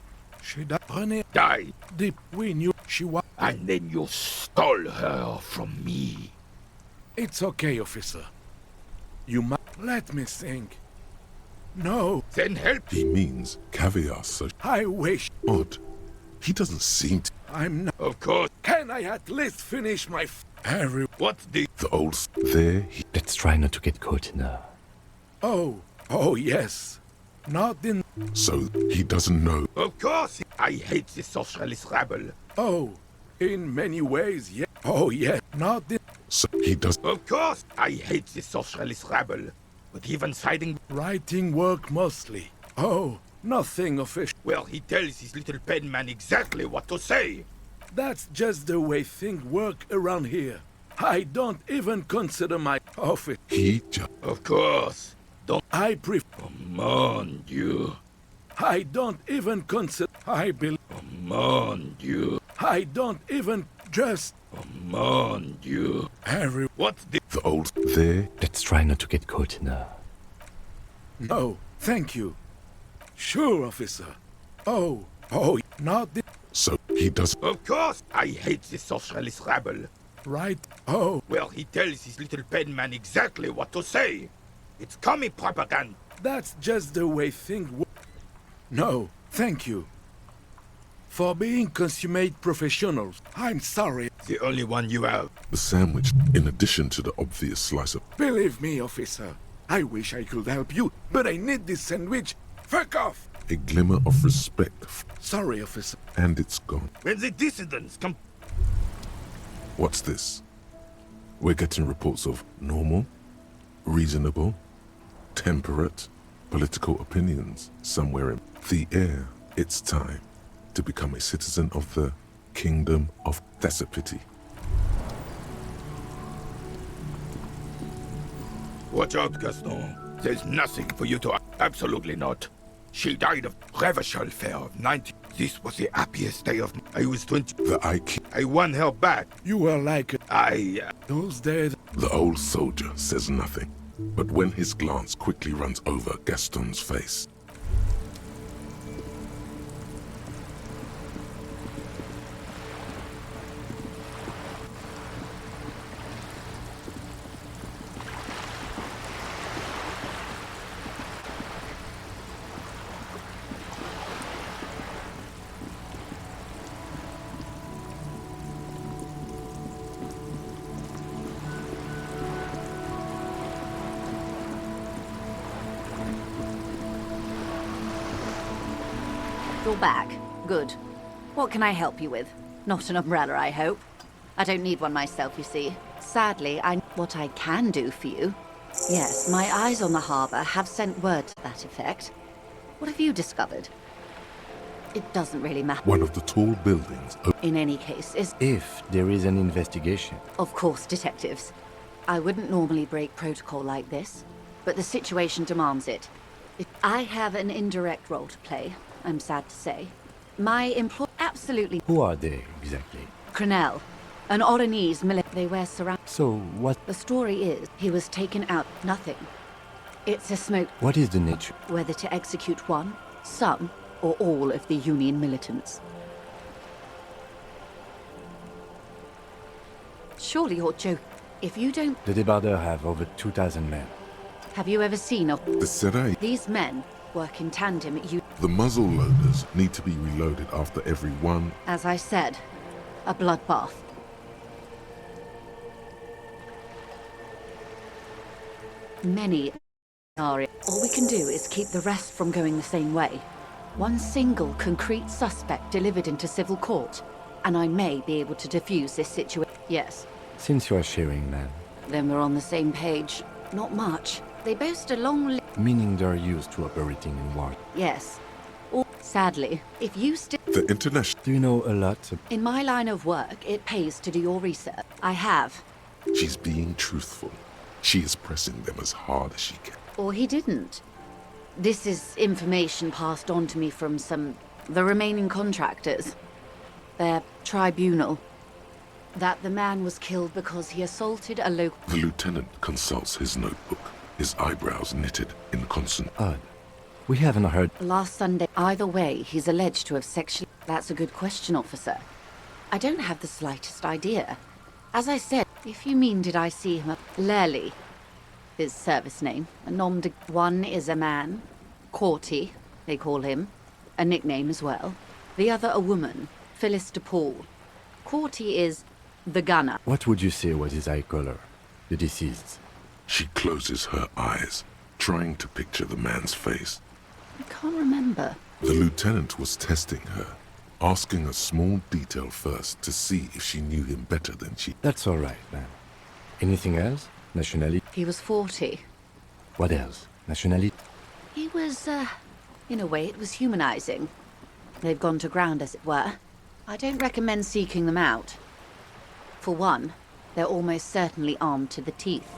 She died. René died. Deep. We knew she was... And then you stole her from me. It's okay, officer. You might... Let me think. No. Then help. He means caviar, so... I wish... Odd. He doesn't seem to... I'm not... Of course. Can I at least finish my... Harry... What the... The old... There he... Let's try not to get caught in a... Oh, yes. Not in... So, he doesn't know... Of course. I hate this socialist rabble. Oh, in many ways, yeah. Oh, yeah. Not in... So, he does... Of course. I hate this socialist rabble. But even siding... Writing work mostly. Oh, Nothing official. Well, he tells his little pen man exactly what to say. That's just the way things work around here. I don't even consider my office. Of course. Don't. I prefer. Come on, you. I don't even consider. I believe. Come on, you. I don't even just. Come on, you. What's the old there? Let's try not to get caught in a... No, thank you. Sure, officer. Oh, not this. So he does. Of course, I hate this socialist rabble. Right? Oh. Well, he tells his little pen man exactly what to say. It's commie propaganda. That's just the way things work. No, thank you. For being consummate professionals, I'm sorry. The only one you have. The sandwich, in addition to the obvious slice of... Believe me, officer. I wish I could help you, but I need this sandwich. Fuck off! A glimmer of respect. Sorry, officer. And it's gone. When the dissidents come... What's this? We're getting reports of normal, reasonable, temperate, political opinions somewhere in the air. It's time to become a citizen of the kingdom of... That's a pity. Watch out, Gaston. There's nothing for you to... Absolutely not. She died of Revachol Fair of 90. This was the happiest day of... I was 20. I won her back. You were like... Those days... The old soldier says nothing, but when his glance quickly runs over Gaston's face... You're back. Good. What can I help you with? Not an umbrella, I hope. I don't need one myself, you see. Sadly, what I can do for you. Yes, my eyes on the harbour have sent word to that effect. What have you discovered? It doesn't really matter. One of the tall buildings... In any case, is... If there is an investigation. Of course, detectives. I wouldn't normally break protocol like this, but the situation demands it. I have an indirect role to play, I'm sad to say. My employer... Absolutely... Who are they, exactly? Crenell, an Oranese military. They wear surround... So, what... The story is, he was taken out. Nothing. It's a smoke... What is the nature? Whether to execute one, some, or all of the Union militants. Surely you're joking. If you don't... The Débardeurs have over 2,000 men. Have you ever seen a... The Serai... These men work in tandem at you... The muzzle loaders need to be reloaded after every one... As I said, a bloodbath. Many are... All we can do is keep the rest from going the same way. One single concrete suspect delivered into civil court, and I may be able to defuse this situation. Yes. Since you are sharing, man. Then we're on the same page. Not much. They boast a long... Meaning they're used to operating in war. Yes. Or, sadly, if you still... The international... Do you know a lot? In my line of work, it pays to do your research. I have. She's being truthful. She is pressing them as hard as she can. Or he didn't. This is information passed on to me from the remaining contractors. Their tribunal. That the man was killed because he assaulted a local... The lieutenant consults his notebook, his eyebrows knitted in constant... Odd. We haven't heard... Last Sunday. Either way, he's alleged to have sexually... That's a good question, officer. I don't have the slightest idea. As I said, if you mean did I see him... Lely, his service name. A nom de... One is a man. Corty, they call him. A nickname as well. The other a woman. Phyllis DePaul. Corty is... the gunner. What would you say was his eye color? The deceased. She closes her eyes, trying to picture the man's face. I can't remember. The lieutenant was testing her, asking a small detail first to see if she knew him better than she... That's all right, man. Anything else? Nationality? He was 40. What else? Nationality? He was, In a way, it was humanizing. They've gone to ground, as it were. I don't recommend seeking them out. For one, they're almost certainly armed to the teeth.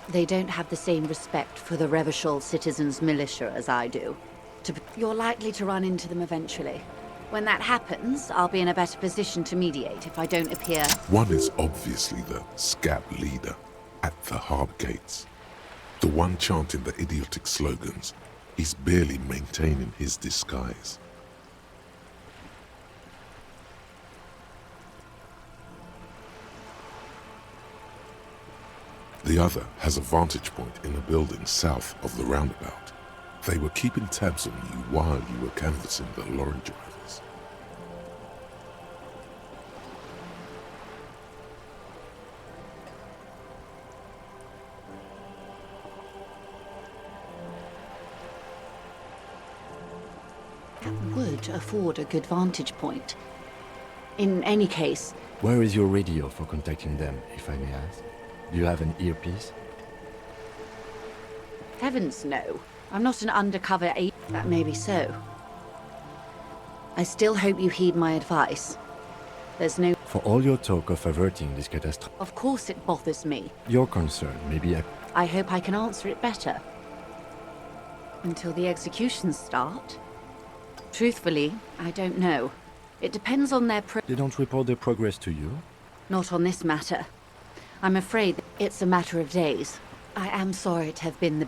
They don't have the same respect for the Revachol citizens' militia as I do. You're likely to run into them eventually. When that happens, I'll be in a better position to mediate if I don't appear. One is obviously the scab leader at the hard gates. The one chanting the idiotic slogans. He's barely maintaining his disguise. The other has a vantage point in a building south of the roundabout. They were keeping tabs on you while you were canvassing the lorry drivers. That would afford a good vantage point. In any case... Where is your radio for contacting them, if I may ask? Do you have an earpiece? Heavens no. I'm not an undercover agent. That may be so. I still hope you heed my advice. There's no... For all your talk of averting this catastrophe... Of course it bothers me. Your concern may be... I hope I can answer it better. Until the executions start? Truthfully, I don't know. It depends on their They don't report their progress to you? Not on this matter. I'm afraid it's a matter of days. I am sorry to have been the...